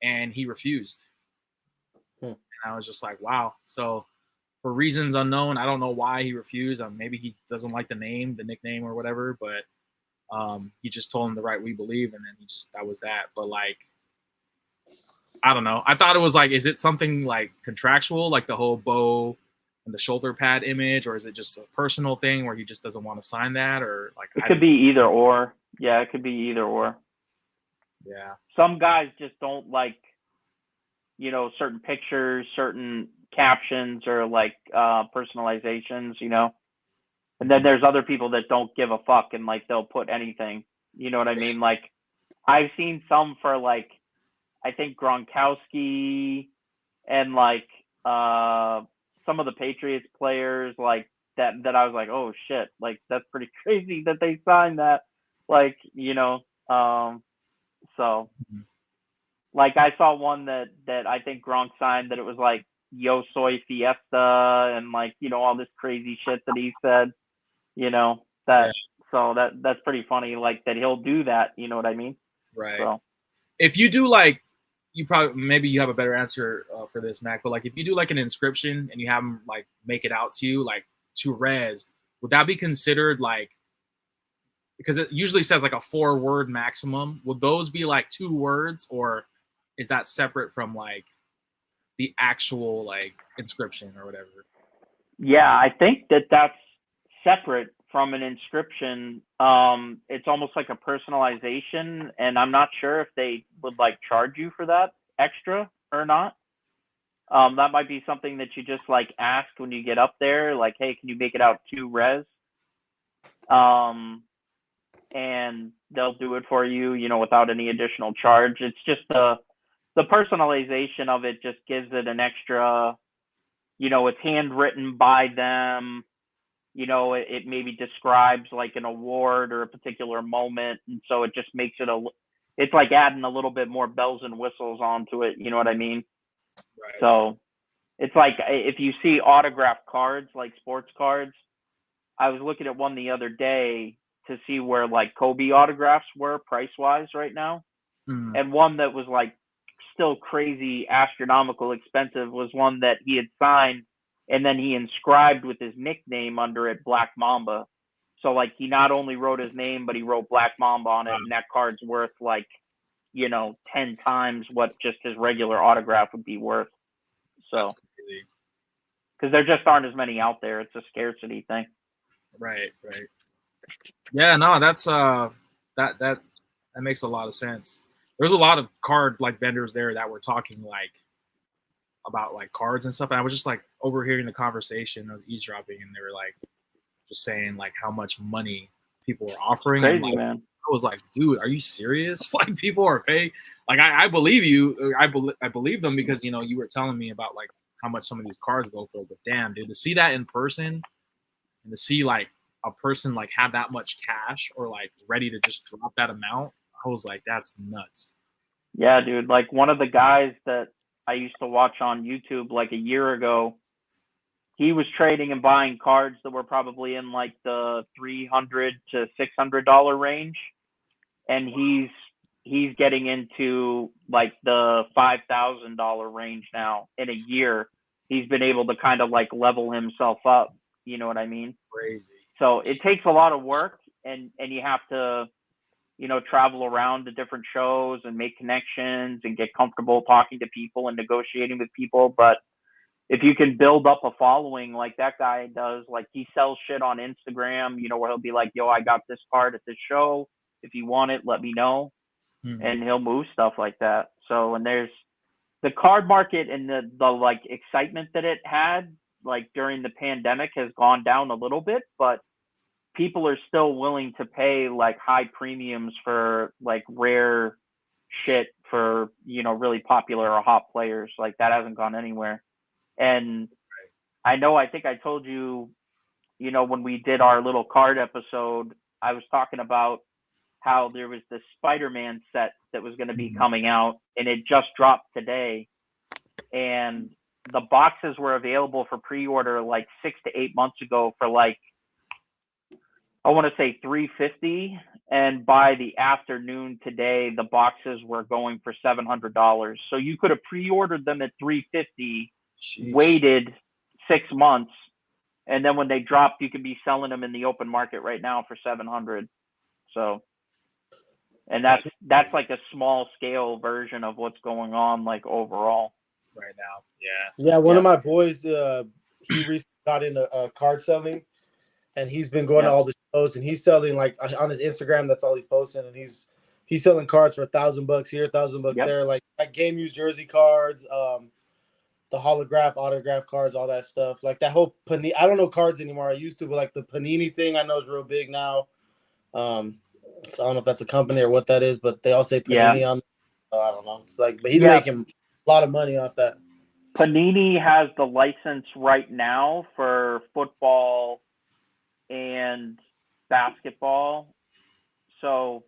and he refused. And I was just like, wow. So for reasons unknown, I don't know why he refused. Maybe he doesn't like the name, the nickname, or whatever. But he just told him to write "We Believe," and then that was that. But like, I don't know. I thought it was like, is it something like contractual, like the whole bow and the shoulder pad image, or is it just a personal thing where he just doesn't want to sign that, or like it could be either or. Yeah, it could be either or. Yeah. Some guys just don't like, you know, certain pictures, certain captions, or like personalizations, you know. And then there's other people that don't give a fuck and like they'll put anything. You know what I mean? Like I've seen some for like, I think Gronkowski and like some of the Patriots players like that I was like, oh shit, like that's pretty crazy that they signed that. Like, you know, so like I saw one that I think Gronk signed that it was like Yo Soy Fiesta and like, you know, all this crazy shit that he said, you know, that so that's pretty funny, like that he'll do that, you know what I mean? Right. So if you do like, you probably, maybe you have a better answer for this, Mac, but like if you do like an inscription and you have them like make it out to you, like to Rez, would that be considered like, because it usually says like a 4-word maximum, would those be like 2 words, or is that separate from like the actual like inscription or whatever? yeah, I think that's separate from an inscription. It's almost like a personalization, and I'm not sure if they would like charge you for that extra or not. That might be something that you just like ask when you get up there, like, hey, can you make it out to Rez? And they'll do it for you, you know, without any additional charge. It's just the personalization of it just gives it an extra, you know, it's handwritten by them. You know, it maybe describes like an award or a particular moment, and so it just makes it it's like adding a little bit more bells and whistles onto it. You know what I mean? Right. So it's like if you see autographed cards, like sports cards. I was looking at one the other day to see where like Kobe autographs were price wise right now, and one that was like still crazy astronomical expensive was one that he had signed and then he inscribed with his nickname under it, Black Mamba. So like he not only wrote his name, but he wrote Black Mamba on it, and that card's worth like, you know, 10 times what just his regular autograph would be worth. So because there just aren't as many out there, it's a scarcity thing. Right. Yeah, no, that's that makes a lot of sense. There's a lot of card like vendors there that were talking like about like cards and stuff, and I was just like overhearing the conversation. I was eavesdropping, and they were like just saying like how much money people were offering. Crazy, and, like, man. I was like, dude, are you serious? Like people are paying. Like I believe you. I believe them because you know you were telling me about like how much some of these cards go for. But damn, dude, to see that in person and to see like a person like have that much cash or like ready to just drop that amount, I was like, that's nuts. Yeah, dude. Like one of the guys that I used to watch on YouTube like a year ago, he was trading and buying cards that were probably in like the $300 to $600 range, and he's getting into like the $5,000 range now in a year. He's been able to kind of like level himself up. You know what I mean? Crazy. So it takes a lot of work, and you have to, you know, travel around to different shows and make connections and get comfortable talking to people and negotiating with people. But if you can build up a following like that guy does, like he sells shit on Instagram, you know, where he'll be like, yo, I got this card at this show. If you want it, let me know. And he'll move stuff like that. So, and there's the card market and the like excitement that it had like during the pandemic has gone down a little bit, but people are still willing to pay like high premiums for like rare shit for, you know, really popular or hot players. Like that hasn't gone anywhere. And I know, I think I told you you know, when we did our little card episode, I was talking about how there was this Spider-Man set that was going to be coming out, and it just dropped today. And the boxes were available for pre-order like 6 to 8 months ago for like, I want to say $350, and by the afternoon today, the boxes were going for $700. So you could have pre-ordered them at $350, waited 6 months, and then when they dropped, you could be selling them in the open market right now for $700. So, and that's like a small scale version of what's going on like overall right now. Yeah. Yeah, one of my boys, he recently got into card selling, and he's been going to all the shows, and he's selling like on his Instagram. That's all he's posting, and he's selling cards for $1,000 here, $1,000 there, like game used jersey cards, the autograph cards, all that stuff. Like that whole Panini. I don't know cards anymore. I used to, but like the Panini thing, I know is real big now. So I don't know if that's a company or what that is, but they all say Panini on. I don't know. It's like, but he's making a lot of money off that. Panini has the license right now for football and basketball, so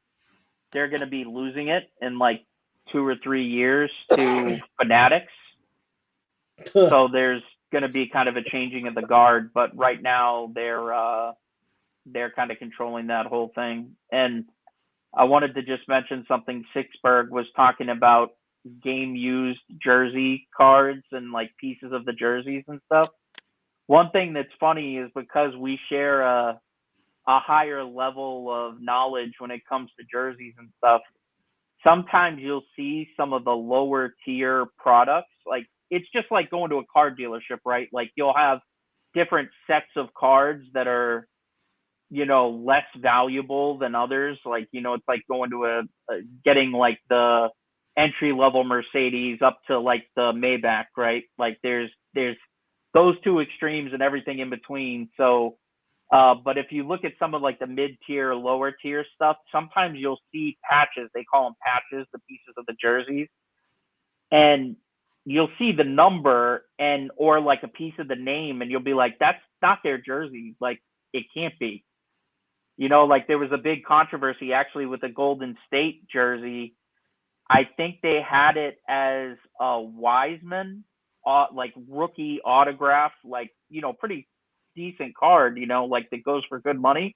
they're going to be losing it in like 2 or 3 years to Fanatics. So there's going to be kind of a changing of the guard, but right now they're kind of controlling that whole thing. And I wanted to just mention something. Sixberg was talking about game used jersey cards and like pieces of the jerseys and stuff. One thing that's funny is because we share a higher level of knowledge when it comes to jerseys and stuff, sometimes you'll see some of the lower tier products. Like it's just like going to a card dealership, right? Like you'll have different sets of cards that are, you know, less valuable than others. Like, you know, it's like going to getting like the entry level Mercedes up to like the Maybach, right? Like there's those two extremes and everything in between. So, but if you look at some of like the mid-tier, lower tier stuff, sometimes you'll see patches. They call them patches, the pieces of the jerseys, and you'll see the number or like a piece of the name, and you'll be like, that's not their jersey. Like it can't be. You know, like there was a big controversy actually with the Golden State jersey. I think they had it as a Wiseman, like rookie autograph, like, you know, pretty decent card, you know, like that goes for good money.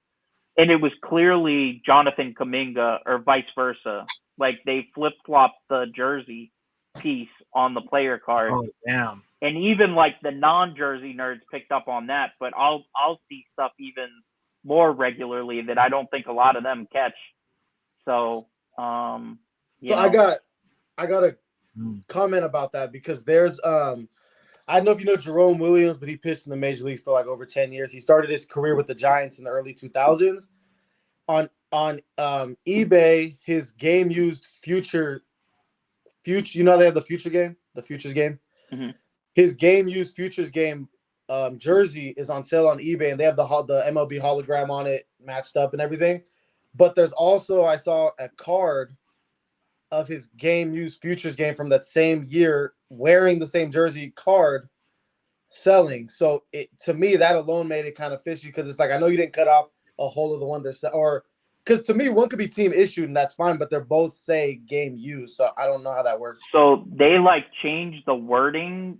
And it was clearly Jonathan Kuminga or vice versa. Like they flip-flopped the jersey piece on the player card. Oh, damn. And even like the non-jersey nerds picked up on that, but I'll see stuff even more regularly that I don't think a lot of them catch. So, you know. I got a comment about that because there's I don't know if you know Jerome Williams, but he pitched in the major leagues for like over 10 years. He started his career with the Giants in the early 2000s. On eBay, his game used future, you know, they have the futures game. Mm-hmm. His game used futures game jersey is on sale on eBay, and they have the MLB hologram on it, matched up and everything. But there's also, I saw a card of his game used futures game from that same year wearing the same jersey card selling. So to me, that alone made it kind of fishy because it's like, I know you didn't cut off a whole of the one that's, or because to me, one could be team issued and that's fine, but they're both say game used. So I don't know how that works. So they like changed the wording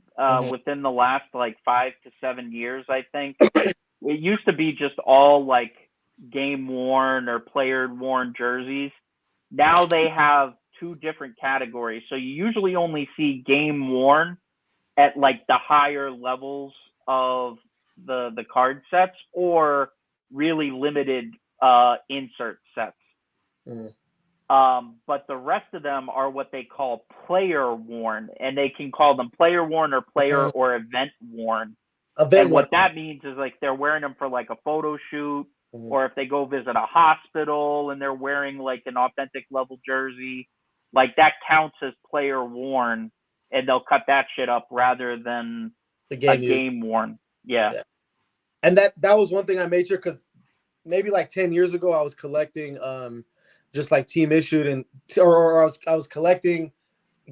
within the last like 5 to 7 years, I think. It used to be just all like game worn or player worn jerseys. Now they have 2 different categories. So you usually only see game worn at like the higher levels of the card sets or really limited insert sets. But the rest of them are what they call player worn, and they can call them player worn or player or event worn. What that means is like they're wearing them for like a photo shoot, or if they go visit a hospital and they're wearing like an authentic level jersey, like that counts as player worn, and they'll cut that shit up rather than the game worn. Yeah. And that was one thing I made sure, because maybe like 10 years ago I was collecting just like team issued and or I was collecting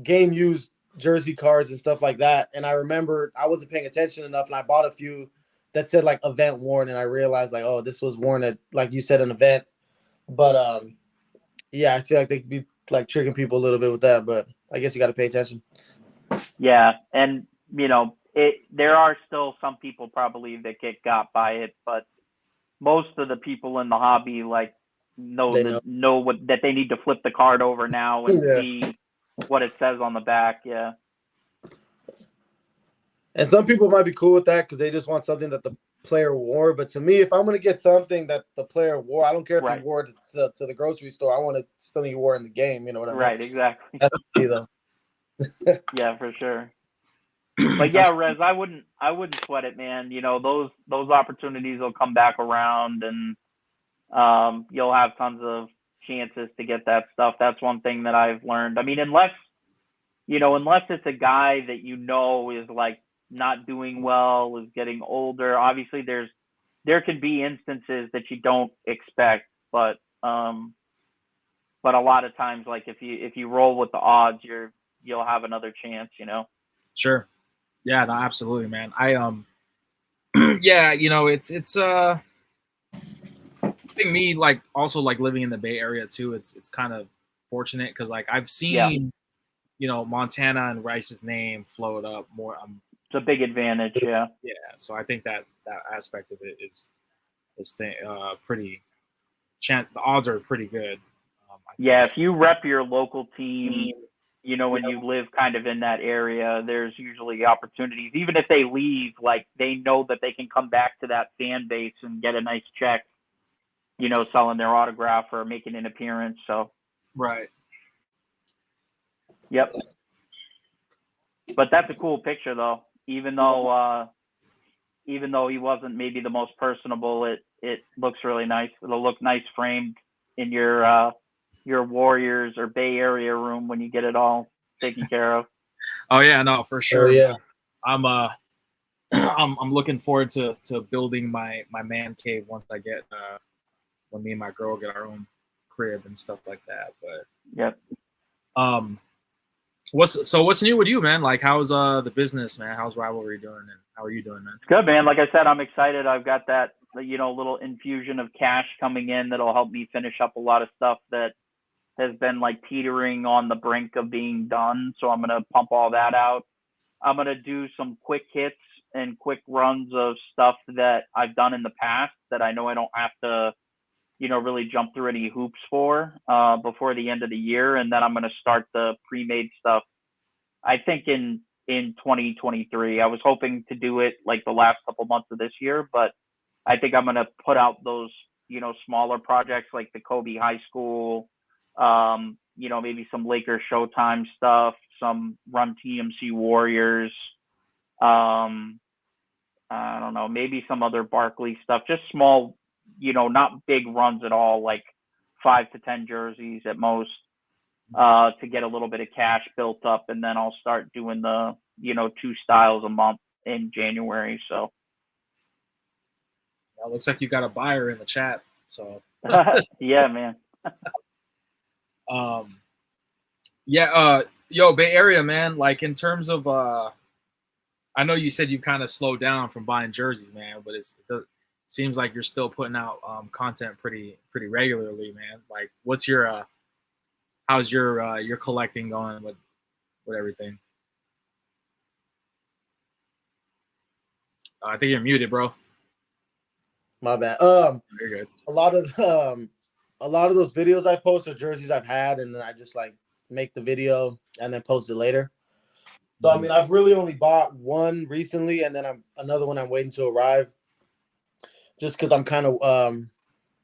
game used jersey cards and stuff like that. And I remember I wasn't paying attention enough and I bought a few that said like event worn, and I realized like, oh, this was worn at, like you said, an event. But yeah, I feel like they could be like tricking people a little bit with that, but I guess you got to pay attention. Yeah, and you know, there are still some people probably that get got by it, but most of the people in the hobby like know that they need to flip the card over now and see what it says on the back. Yeah. And some people might be cool with that because they just want something that the player wore. But to me, if I'm going to get something that the player wore, I don't care if he wore it to the grocery store. I want it something he wore in the game. You know what I mean? Right, exactly. That's me, though. Yeah, for sure. But yeah, Rez, I wouldn't sweat it, man. You know, those opportunities will come back around, and you'll have tons of chances to get that stuff. That's one thing that I've learned. I mean, unless it's a guy that you know is like not doing well, is getting older. Obviously, there can be instances that you don't expect, but a lot of times, like if you roll with the odds, you'll have another chance. You know. Sure. Yeah. No. Absolutely, man. I yeah. You know, it's I think me like also like living in the Bay Area too. It's kind of fortunate because like I've seen. You know, Montana and Rice's name float up more. It's a big advantage, yeah. Yeah, so I think that aspect of it is pretty. The odds are pretty good. Yeah, if you rep your local team, you know, when you live kind of in that area, there's usually opportunities. Even if they leave, like they know that they can come back to that fan base and get a nice check. You know, selling their autograph or making an appearance. So. Right. Yep. But that's a cool picture, though. Even though he wasn't maybe the most personable, it looks really nice. It'll look nice framed in your Warriors or Bay Area room when you get it all taken care of. Oh yeah, no, for sure. Oh, yeah. I'm I'm looking forward to building my man cave once I get when me and my girl get our own crib and stuff like that. But yep. What's new with you, man? Like, how's the business, man? How's Rivalry doing, and how are you doing, man? It's good, man. Like I said, I'm excited. I've got that, you know, little infusion of cash coming in that'll help me finish up a lot of stuff that has been like teetering on the brink of being done. So I'm gonna pump all that out. I'm gonna do some quick hits and quick runs of stuff that I've done in the past that I know I don't have to, you know, really jump through any hoops for before the end of the year. And then I'm going to start the pre-made stuff, I think in 2023. I was hoping to do it like the last couple months of this year, but I think I'm going to put out those, you know, smaller projects like the Kobe High School, you know, maybe some Lakers Showtime stuff, some Run TMC Warriors, I don't know, maybe some other Barkley stuff, just small, you know, not big runs at all, like 5 to 10 jerseys at most, to get a little bit of cash built up. And then I'll start doing the, you know, 2 styles a month in January. So. Well, looks like you got a buyer in the chat. So. Yeah, man. Yeah. Yo, Bay Area, man. Like in terms of, I know you said you kind of slowed down from buying jerseys, man, but it seems like you're still putting out content pretty regularly, man. Like, what's your how's your collecting going with everything? I think you're muted, bro. My bad. You're good. A lot of those videos I post are jerseys I've had, and then I just like make the video and then post it later. So I mean, I've really only bought one recently, and then another one I'm waiting to arrive. Just because I'm kind of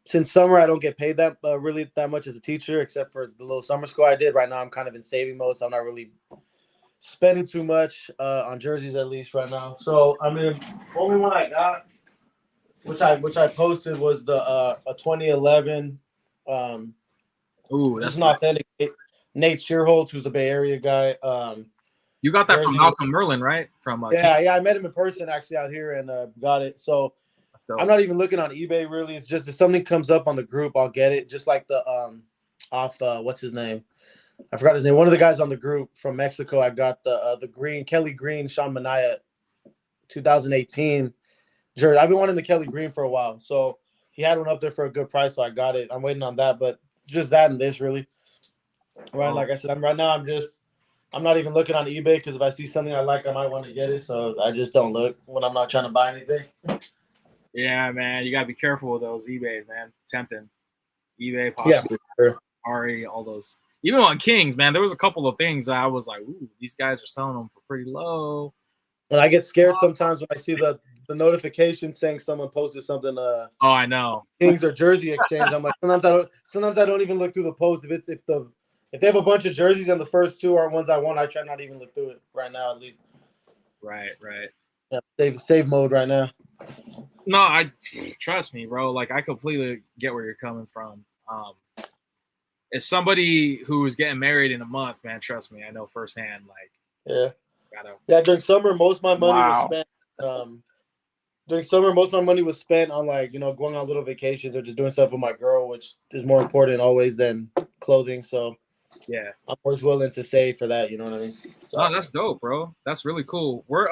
since summer I don't get paid that really that much as a teacher, except for the little summer school I did. Right now I'm kind of in saving mode, so I'm not really spending too much on jerseys, at least right now. So I mean, only one I got, which I posted, was the a 2011. Ooh, that's an authentic Nate Shearholtz, who's a Bay Area guy. You got that from Malcolm Merlin, right? From yeah, I met him in person actually out here and got it. So I'm not even looking on eBay really. It's just if something comes up on the group, I'll get it. Just like the what's his name? I forgot his name. One of the guys on the group from Mexico. I got the green Kelly Green Sean Mania 2018 jersey. I've been wanting the Kelly Green for a while, so he had one up there for a good price, so I got it. I'm waiting on that, but just that and this really. Right, like I said, I'm not even looking on eBay because if I see something I like, I might want to get it. So I just don't look when I'm not trying to buy anything. Yeah, man, you gotta be careful with those eBay, man. Tempting. eBay, Yeah, Poshmark, for sure. Ari, all those. Even on Kings, man, there was a couple of things that I was like, ooh, these guys are selling them for pretty low. And I get scared sometimes when I see the notification saying someone posted something. Oh, I know. Kings or jersey exchange. I'm like, sometimes I don't even look through the post. If they have a bunch of jerseys and the first two are ones I want, I try not to even look through it right now, at least. Right. Yeah, save mode right now. No, I trust me, bro. Like I completely get where you're coming from. As somebody who is getting married in a month, man, trust me, I know firsthand. Like, during summer, most of my money was Wow. spent. During summer, most of my money was spent on going on little vacations or just doing stuff with my girl, which is more important always than clothing. So yeah, I'm always willing to save for that. You know what I mean? So no, that's dope, bro. That's really cool. We're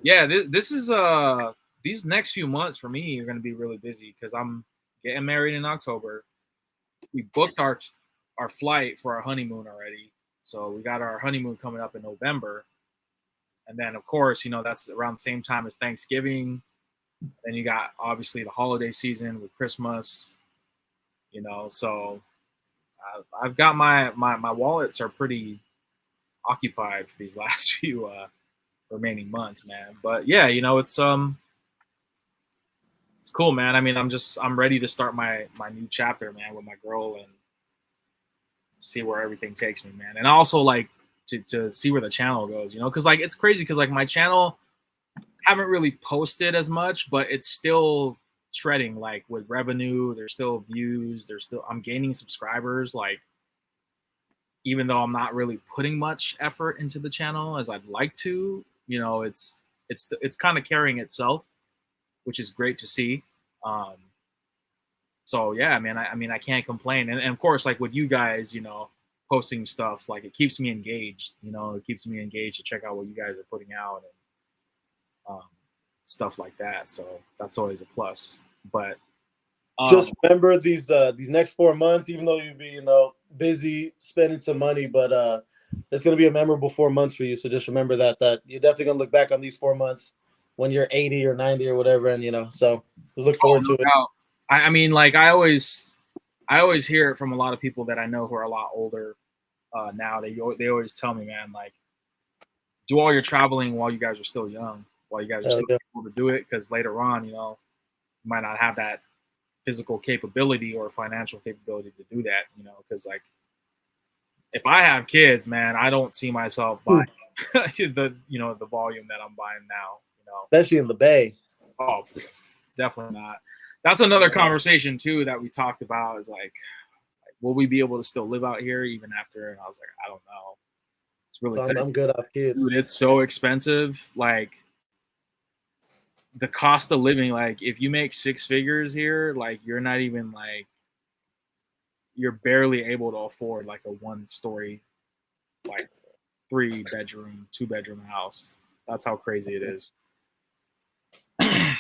yeah, this is these next few months for me are gonna be really busy because I'm getting married in October. We booked our flight for our honeymoon already, so we got our honeymoon coming up in November, and then of course that's around the same time as Thanksgiving. Then you got obviously the holiday season with Christmas, so I've got my wallets are pretty occupied for these last few remaining months, man. But yeah, it's cool, man. I mean, I'm ready to start my new chapter, man, with my girl and see where everything takes me, man. And also like to see where the channel goes, because like it's crazy because like my channel haven't really posted as much, but it's still shredding, like with revenue. There's still views. I'm gaining subscribers, like even though I'm not really putting much effort into the channel as I'd like to. It's kind of carrying itself, which is great to see. So yeah, man, I can't complain. And of course, like with you guys, posting stuff, like it keeps me engaged. It keeps me engaged to check out what you guys are putting out and stuff like that. So that's always a plus. But just remember these next 4 months, even though you'll be busy spending some money, but it's gonna be a memorable 4 months for you. So just remember that you're definitely gonna look back on these 4 months when you're 80 or 90 or whatever, and so just look forward to it. I mean, like I always hear it from a lot of people that I know who are a lot older now. They always tell me, man, like do all your traveling while you guys are still young, while you guys are still able to do it, because later on, you might not have that physical capability or financial capability to do that, because like if I have kids, man, I don't see myself buying the volume that I'm buying now, especially in the Bay. Oh, definitely not. That's another conversation too that we talked about, is like will we be able to still live out here even after? And I was like, I don't know. It's really I'm good off kids. Dude, it's so expensive. Like the cost of living, like if you make 6 figures here, like you're not even like you're barely able to afford like a 1-story, like 3-bedroom, 2-bedroom house. That's how crazy it is.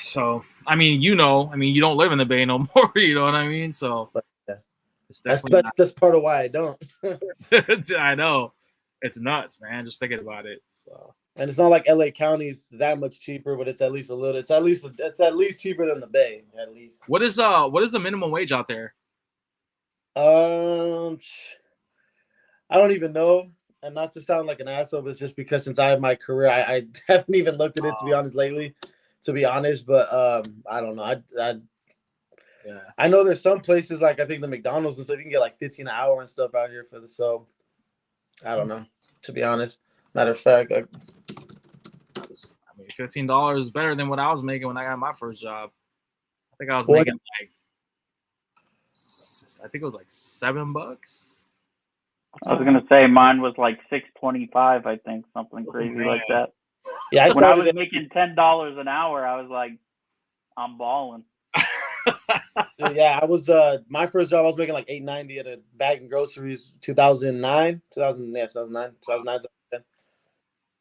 So I mean, you don't live in the Bay no more, you know what I mean? So it's definitely that's part of why I don't. I know. It's nuts, man, just thinking about it. So and it's not like LA County's that much cheaper, but it's at least a little. It's at least cheaper than the Bay, at least. What is the minimum wage out there? I don't even know, and not to sound like an asshole, but it's just because since I have my career, I haven't even looked at it to be honest lately. To be honest, but I don't know. I know there's some places like I think the McDonald's and stuff you can get like 15 an hour and stuff out here so I don't know, to be honest. Matter of fact, I mean $15 is better than what I was making when I got my first job. I think I was making it was like $7. I was gonna say mine was like $6.25, I think, something crazy like that. Yeah, when I was making $10 an hour, I was like, I'm balling. Yeah, I was my first job I was making like $8.90 at a bag of groceries 2009.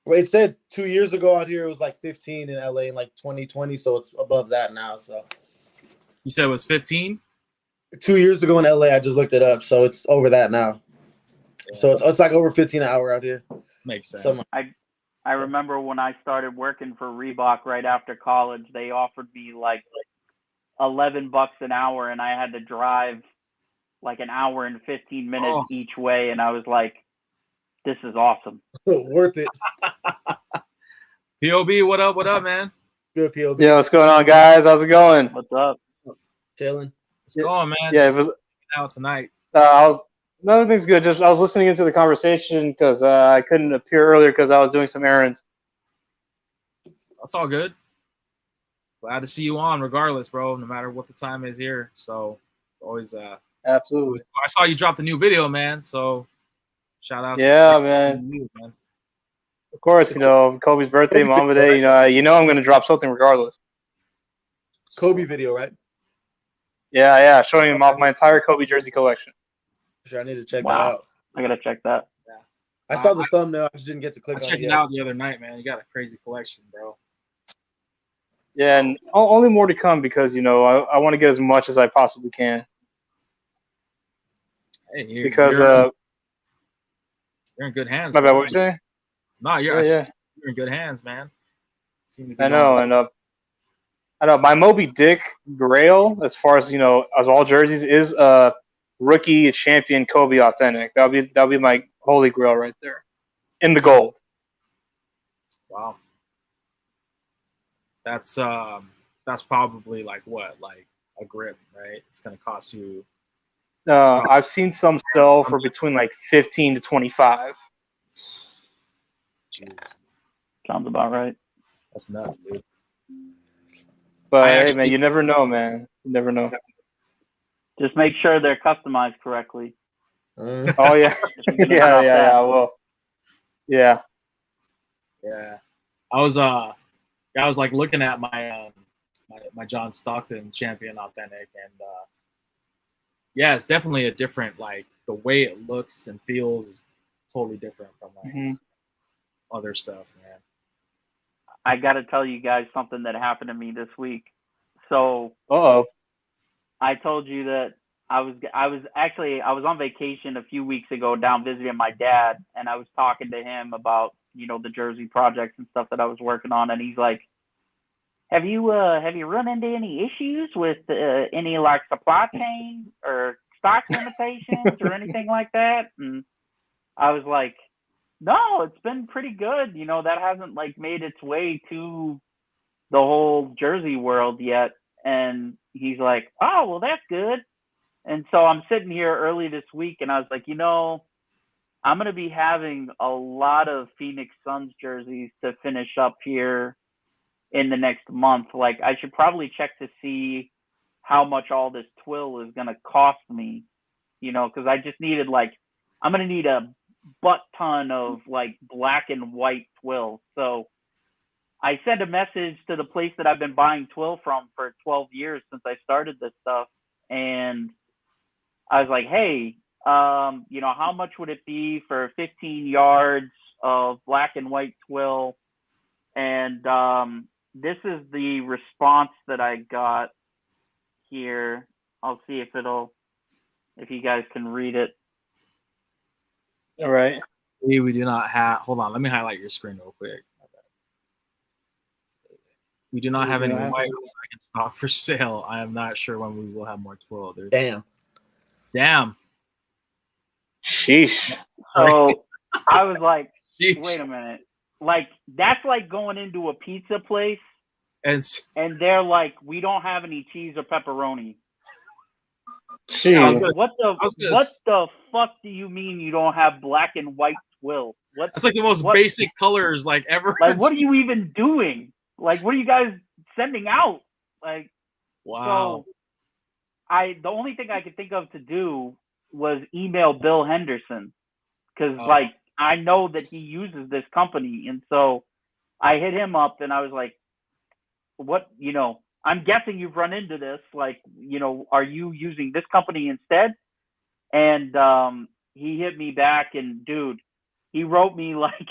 Well, it said 2 years ago out here it was like 15 in LA in like 2020, so it's above that now. So You said it was 15. 2 years ago in LA, I just looked it up, so it's over that now. Yeah. So it's like over 15 an hour out here. Makes sense. So I remember when I started working for Reebok right after college, they offered me like $11 an hour, and I had to drive like an hour and 15 minutes each way, and I was like, "This is awesome." worth it. POB, what up? What up, man? Good POB. Yeah, what's going on, guys? How's it going? What's up? Chilling. What's going on, man? Yeah, Just it was out tonight. Everything's good. Just I was listening into the conversation because I couldn't appear earlier because I was doing some errands. That's all good. Glad to see you on, regardless, bro. No matter what the time is here. So it's always Absolutely. I saw you drop the new video, man. So shout out. Yeah, man. To you, man. Of course, Kobe's birthday, Mamba Day. I'm gonna drop something regardless. Kobe video, right? Yeah, showing him off my entire Kobe jersey collection. Sure, I need to check that out. I gotta check that. Yeah. I saw the thumbnail. I just didn't get to click on it. I checked it out the other night, man. You got a crazy collection, bro. Yeah, and only more to come because I want to get as much as I possibly can. Hey, you're in good hands. My bad. What were you saying? No, you're in good hands, man. I know, and I know my Moby Dick Grail, as far as as all jerseys, is rookie champion Kobe authentic. That'll be my holy grail right there, in the gold. Wow. That's probably like a grip, right? It's gonna cost you. I've seen some sell for between like 15 to 25. Jeez. Sounds about right. That's nuts, dude. But hey, man, you never know, man. You never know. Just make sure they're customized correctly. Oh yeah, yeah. I will. Yeah. Yeah. I was like looking at my my John Stockton champion authentic, and yeah, it's definitely a different, like the way it looks and feels is totally different from like other stuff, man. I gotta tell you guys something that happened to me this week. So I told you that I was on vacation a few weeks ago down visiting my dad, and I was talking to him about the jersey projects and stuff that I was working on, and he's like, have you run into any issues with any like supply chain or stock limitations or anything like that? And I was like, no, it's been pretty good. That hasn't like made its way to the whole jersey world yet. And he's like, oh, well, that's good. And so I'm sitting here early this week, and I was like, I'm going to be having a lot of Phoenix Suns jerseys to finish up here in the next month. Like, I should probably check to see how much all this twill is going to cost me, because I just needed I'm going to need a butt ton of like black and white twill. So I sent a message to the place that I've been buying twill from for 12 years since I started this stuff. And I was like, hey, how much would it be for 15 yards of black and white twill? And this is the response that I got here. I'll see if you guys can read it. All right. We do not have. Hold on, let me highlight your screen real quick. We do not have any white in stock for sale. I am not sure when we will have more twill. Damn. Sheesh. So I was like, wait a minute. Like, that's like going into a pizza place and they're like, we don't have any cheese or pepperoni. What the fuck do you mean you don't have black and white twill? That's like the most basic colors like ever. Like, what are you even doing? Like, what are you guys sending out? Like, wow. So the only thing I could think of to do was email Bill Henderson, because like I know that he uses this company, and so I hit him up and I was like, what, I'm guessing you've run into this, like, are you using this company instead? And he hit me back, and dude, he wrote me like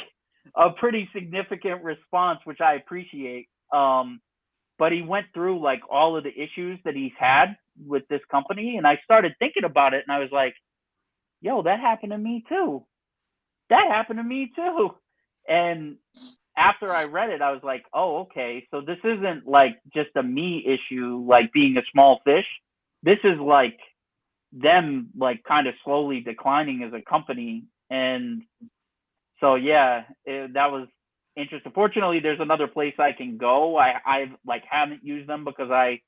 a pretty significant response, which I appreciate. But he went through like all of the issues that he's had with this company, and I started thinking about it, and I was like, "Yo, that happened to me too. That happened to me too." And after I read it, I was like, "Oh, okay. So this isn't like just a me issue, like being a small fish. This is like them like kind of slowly declining as a company." And so yeah, that was interesting. Fortunately, there's another place I can go. I like haven't used them because I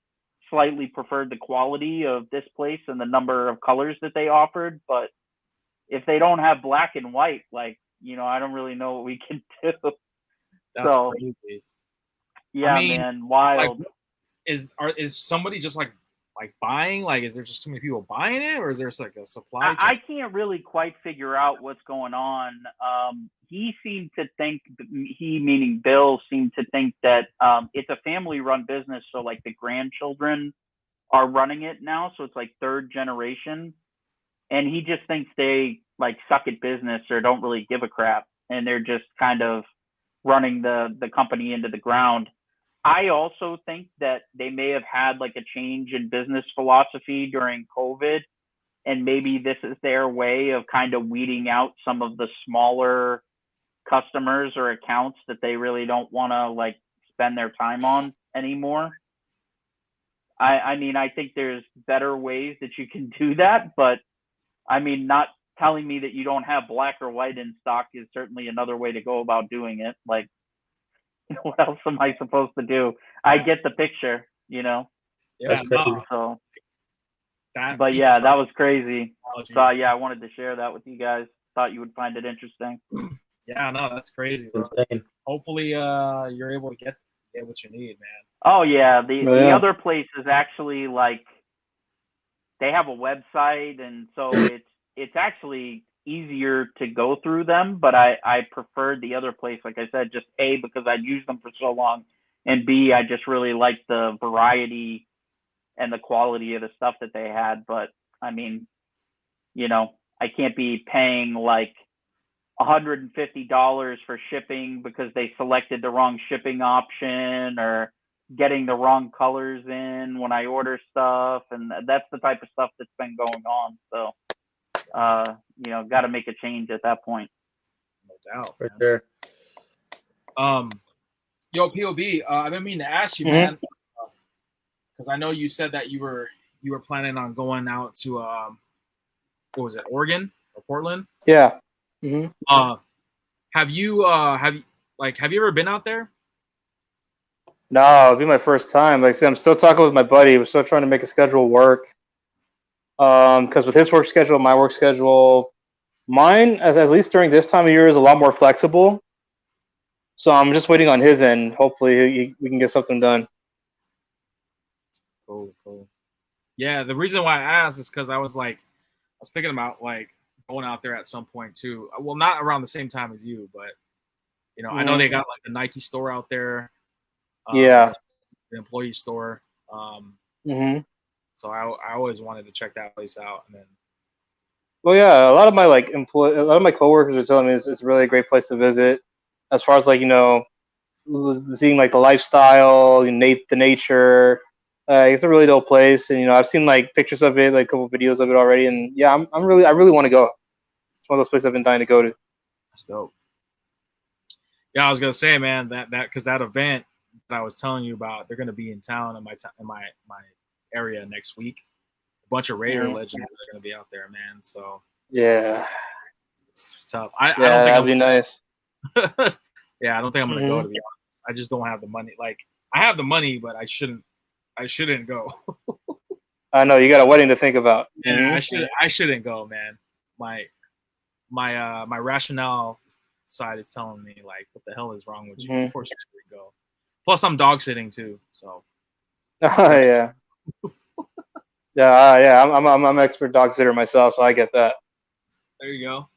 slightly preferred the quality of this place and the number of colors that they offered. But if they don't have black and white, like, I don't really know what we can do. That's So crazy. yeah, I mean, man, wild. Like, is somebody just like buying? Like, is there just too many people buying it, or is there like a supply? I can't really quite figure out what's going on. He seemed to think, he meaning Bill, seemed to think that it's a family-run business, so like the grandchildren are running it now, so it's like third generation, and he just thinks they like suck at business or don't really give a crap, and they're just kind of running the company into the ground. I also think that they may have had like a change in business philosophy during COVID, and maybe this is their way of kind of weeding out some of the smaller customers or accounts that they really don't want to like spend their time on anymore. I mean, I think there's better ways that you can do that, but I mean, not telling me that you don't have black or white in stock is certainly another way to go about doing it. Like, what else am I supposed to do? I get the picture, Yeah, crazy. So, but yeah, that was crazy. So yeah, I wanted to share that with you guys. Thought you would find it interesting. Yeah, no, that's crazy, bro. Insane. Hopefully, you're able to get what you need, man. Oh yeah, the other place is actually like they have a website, and so it's actually easier to go through them. But I preferred the other place, like I said, just A, because I'd used them for so long, and B, I just really liked the variety and the quality of the stuff that they had. But I mean, I can't be paying like $150 for shipping because they selected the wrong shipping option or getting the wrong colors in when I order stuff. And that's the type of stuff that's been going on. So, got to make a change at that point. No doubt. For sure. Yo, POB, I've been meaning to ask you, man, because I know you said that you were planning on going out to what was it, Oregon or Portland? Yeah. Have you ever been out there? No, it'll be my first time. Like I said, I'm still talking with my buddy. We're still trying to make a schedule work. Because with his work schedule, my work schedule, mine, at least during this time of year, is a lot more flexible. So I'm just waiting on his end. Hopefully, we can get something done. Cool. Yeah, the reason why I asked is because I was thinking about like going out there at some point too. Well, not around the same time as you, but I know they got like the Nike store out there. Yeah. The employee store. So I always wanted to check that place out, and then. Well, yeah, a lot of my coworkers are telling me it's really a great place to visit, as far as like seeing like the lifestyle, the nature. It's a really dope place, and I've seen like pictures of it, like a couple videos of it already, and yeah, I really want to go. It's one of those places I've been dying to go to. That's dope. Yeah, I was gonna say, man, that because that event that I was telling you about, they're gonna be in town in my area next week. A bunch of Raider legends are gonna be out there, man. So yeah, it's tough. I don't think that'd be nice. Yeah, I don't think I'm gonna go, to be honest. I just don't have the money. Like, I have the money, but I shouldn't go. I know you got a wedding to think about. Yeah, I shouldn't go, man. My rationale side is telling me like, what the hell is wrong with you? Of course you should go. Plus, I'm dog sitting too, so. Oh yeah. Yeah. I'm an expert dog sitter myself, so I get that. There you go.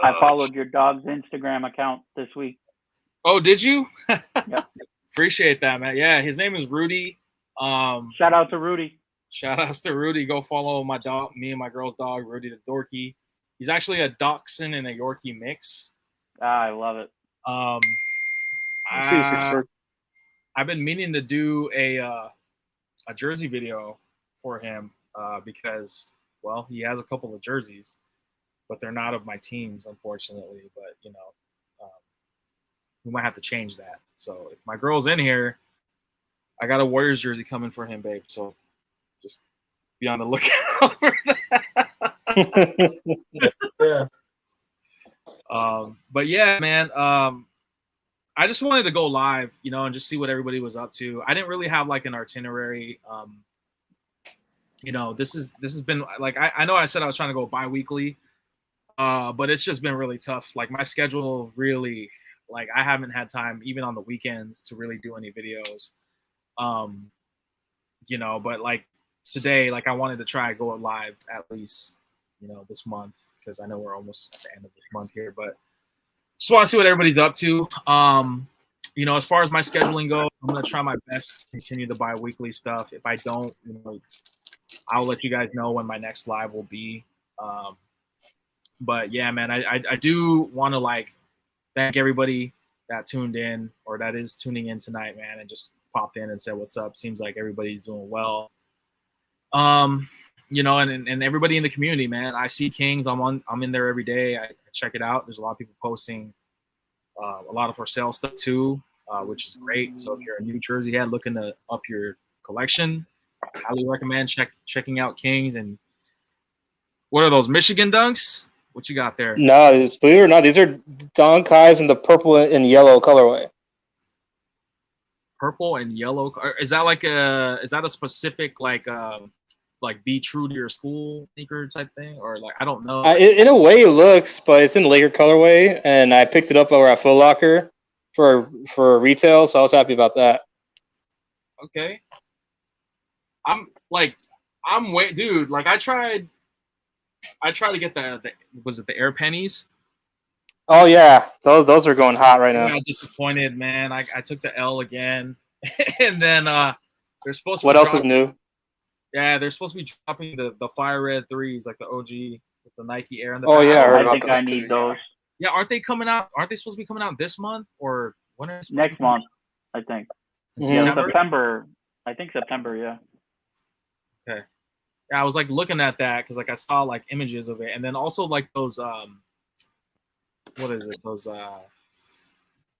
I followed your dog's Instagram account this week. Oh, did you? Yep. Appreciate that, man. Yeah, his name is Rudy. Shout out to Rudy. Shout outs to Rudy. Go follow my dog, me and my girl's dog, Rudy the Dorky. He's actually a Dachshund and a Yorkie mix. I love it. I've been meaning to do a jersey video for him because, well, he has a couple of jerseys, but they're not of my teams, unfortunately. But you know, we might have to change that. So if my girl's in here, I got a Warriors jersey coming for him, babe. So just be on the lookout for that. Yeah. But yeah, man. I just wanted to go live, you know, and just see what everybody was up to. I didn't really have like an itinerary. You know, this has been like I know I said I was trying to go bi-weekly, but it's just been really tough. Like my schedule really, like I haven't had time even on the weekends to really do any videos. You know, but like today, like I wanted to try go live at least, you know, this month because I know we're almost at the end of this month here, but just want to see what everybody's up to. You know, as far as my scheduling goes, I'm gonna try my best to continue the bi-weekly stuff. If I don't, you know, I'll let you guys know when my next live will be. But yeah, man, I do want to like thank everybody that tuned in or that is tuning in tonight, man, and just popped in and said what's up. Seems like everybody's doing well. You know, and everybody in the community, man. I see Kings. I'm in there every day. I check it out. There's a lot of people posting a lot of for sale stuff too, which is great. So if you're a New Jersey head looking to up your collection, I highly recommend checking out Kings. And what are those Michigan dunks? What you got there? No, believe it or not, these are dunk highs in the purple and yellow colorway. Purple and yellow. Is that like a specific like be true to your school sneaker type thing, or like I don't know? In a way, it looks, but it's in Laker colorway, and I picked it up over at Foot Locker for retail, so I was happy about that. Okay. Dude. Like I tried to get the was it the Air Pennies? Oh yeah, those are going hot right now. I got disappointed, man. I took the L again, and then they're supposed to. What else is new? Yeah, they're supposed to be dropping the Fire Red threes, like the OG with the Nike Air in the back. Yeah, I think I need those. Yeah, aren't they coming out? Aren't they supposed to be coming out this month or when are they next month? I think. September. I think September. Yeah. Okay. Yeah, I was like looking at that because like I saw like images of it, and then also like those what is it? Those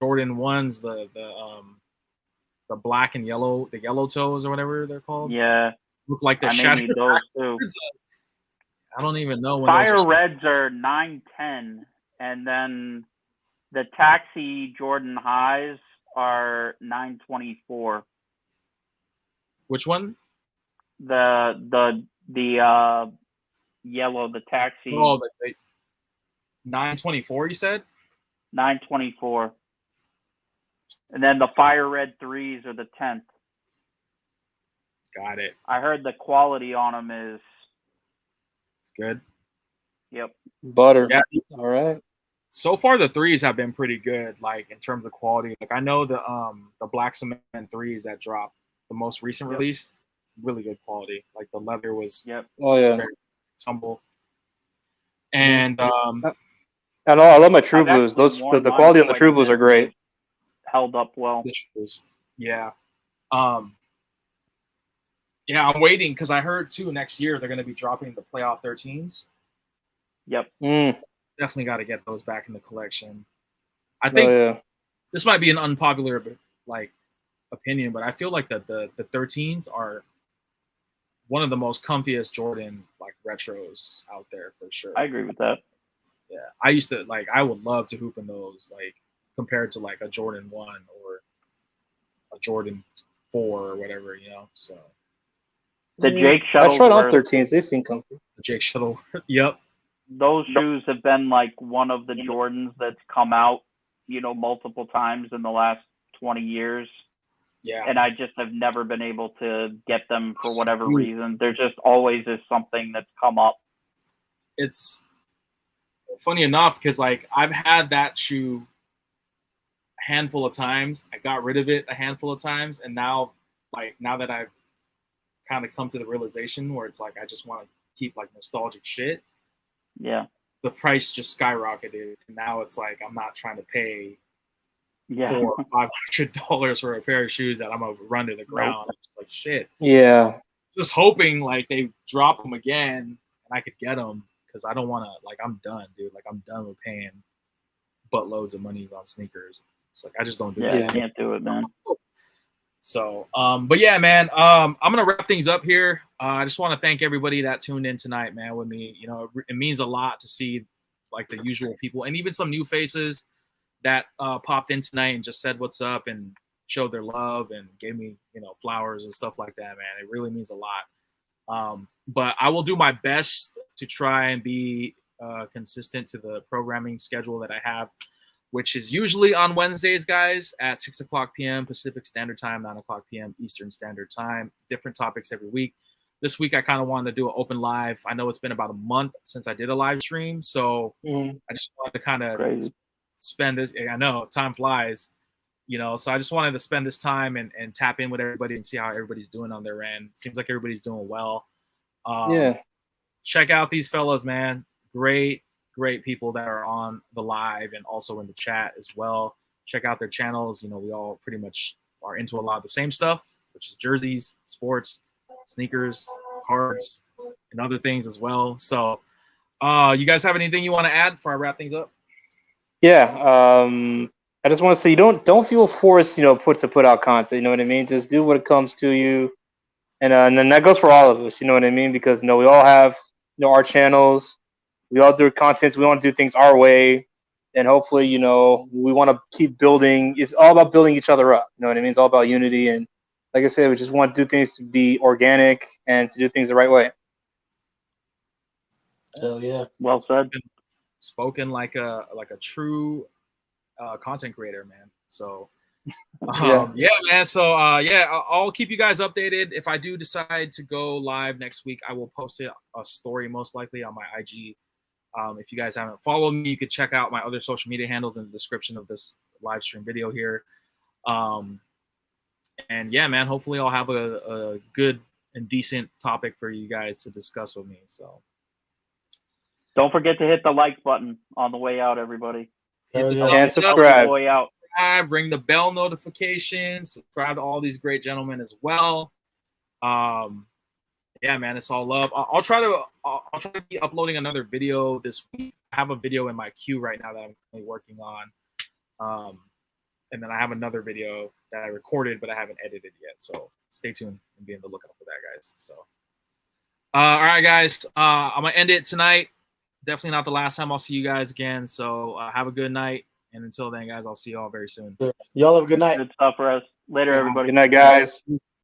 Jordan 1s, the black and yellow, the yellow toes or whatever they're called. Yeah. Look like they're shattered. Those too. I don't even know when Fire Reds are 910, and then the Taxi Jordan Highs are 924. Which one? The yellow, the Taxi. Oh, 924. You said 924, and then the Fire Red threes are the 10th. Got it. I heard the quality on them is good. Yep. Butter. Yeah. All right. So far, the threes have been pretty good, like in terms of quality. Like I know the Black Cement threes that dropped the most recent release, really good quality. Like the leather was Oh yeah, very tumble. And I love my True Blues. Those the quality on the True Blues are great. Held up well. Yeah. Yeah, I'm waiting because I heard too next year they're going to be dropping the Playoff 13s. Yep. Definitely got to get those back in the collection. I think this might be an unpopular like opinion, but I feel like the 13s are one of the most comfiest Jordan like retros out there for sure. I agree with that. Yeah, I used to I would love to hoop in those like compared to like a Jordan 1 or a Jordan 4 or whatever, you know. So the Jake Shuttle. I tried on 13s. They seem comfy. The Jake Shuttle. Yep. Those shoes have been like one of the Jordans that's come out, you know, multiple times in the last 20 years. Yeah. And I just have never been able to get them for whatever reason. There just always is something that's come up. It's funny enough because like I've had that shoe a handful of times. I got rid of it a handful of times, and now that I've kind of come to the realization where it's like I just want to keep like nostalgic shit. Yeah. the price just skyrocketed, and now it's like I'm not trying to pay Yeah. $400 or $500 for a pair of shoes that I'm gonna run to the ground. It's like shit. Yeah. Just hoping like they drop them again and I could get them, because I don't want to, like, I'm done, dude. Like, I'm done with paying buttloads of monies on sneakers. It's like I just don't do Yeah, that. can't do it, man. So, but yeah, man, I'm gonna wrap things up here. I just want to thank everybody that tuned in tonight, man, with me. You know, it means a lot to see like the usual people and even some new faces that popped in tonight and just said what's up and showed their love and gave me, you know, flowers and stuff like that, man. It really means a lot. But I will do my best to try and be consistent to the programming schedule that I have, which is usually on Wednesdays, guys, at 6 o'clock p.m. Pacific Standard Time, 9 o'clock p.m. Eastern Standard Time. Different topics every week. This week, I kind of wanted to do an open live. I know it's been about a month since I did a live stream, so I just wanted to kind of spend this. I know time flies, you know, so I just wanted to spend this time and tap in with everybody and see how everybody's doing on their end. Seems like everybody's doing well. Check out these fellas, man. Great people that are on the live and also in the chat as well. Check out their channels. You know, we all pretty much are into a lot of the same stuff, which is jerseys, sports, sneakers, cards, and other things as well. So you guys have anything you want to add before I wrap things up? Yeah. I just want to say, you don't feel forced, you know, put out content. You know what I mean? Just do what comes to you, and then that goes for all of us. You know what I mean? Because, you know, we all have, you know, our channels. We all do content. We want to do things our way, and hopefully, you know, we want to keep building. It's all about building each other up. You know what I mean? It's all about unity, and like I said, we just want to do things to be organic and to do things the right way. Hell yeah! Well said. Spoken like a true content creator, man. So yeah, man. So I'll keep you guys updated. If I do decide to go live next week, I will post a story most likely on my IG. If you guys haven't followed me, you could check out my other social media handles in the description of this live stream video here. And yeah, man, hopefully I'll have a good and decent topic for you guys to discuss with me. So don't forget to hit the like button on the way out, everybody. And subscribe. Way out. Ring the bell notifications. Subscribe to all these great gentlemen as well. Yeah, man, it's all love. I'll try to be uploading another video this week. I have a video in my queue right now that I'm currently working on. And then I have another video that I recorded, but I haven't edited yet. So stay tuned and be on the lookout for that, guys. So, all right, guys, I'm going to end it tonight. Definitely not the last time I'll see you guys again. So have a good night. And until then, guys, I'll see you all very soon. Y'all have a good night. Good stuff for us. Later, everybody. Good night, guys.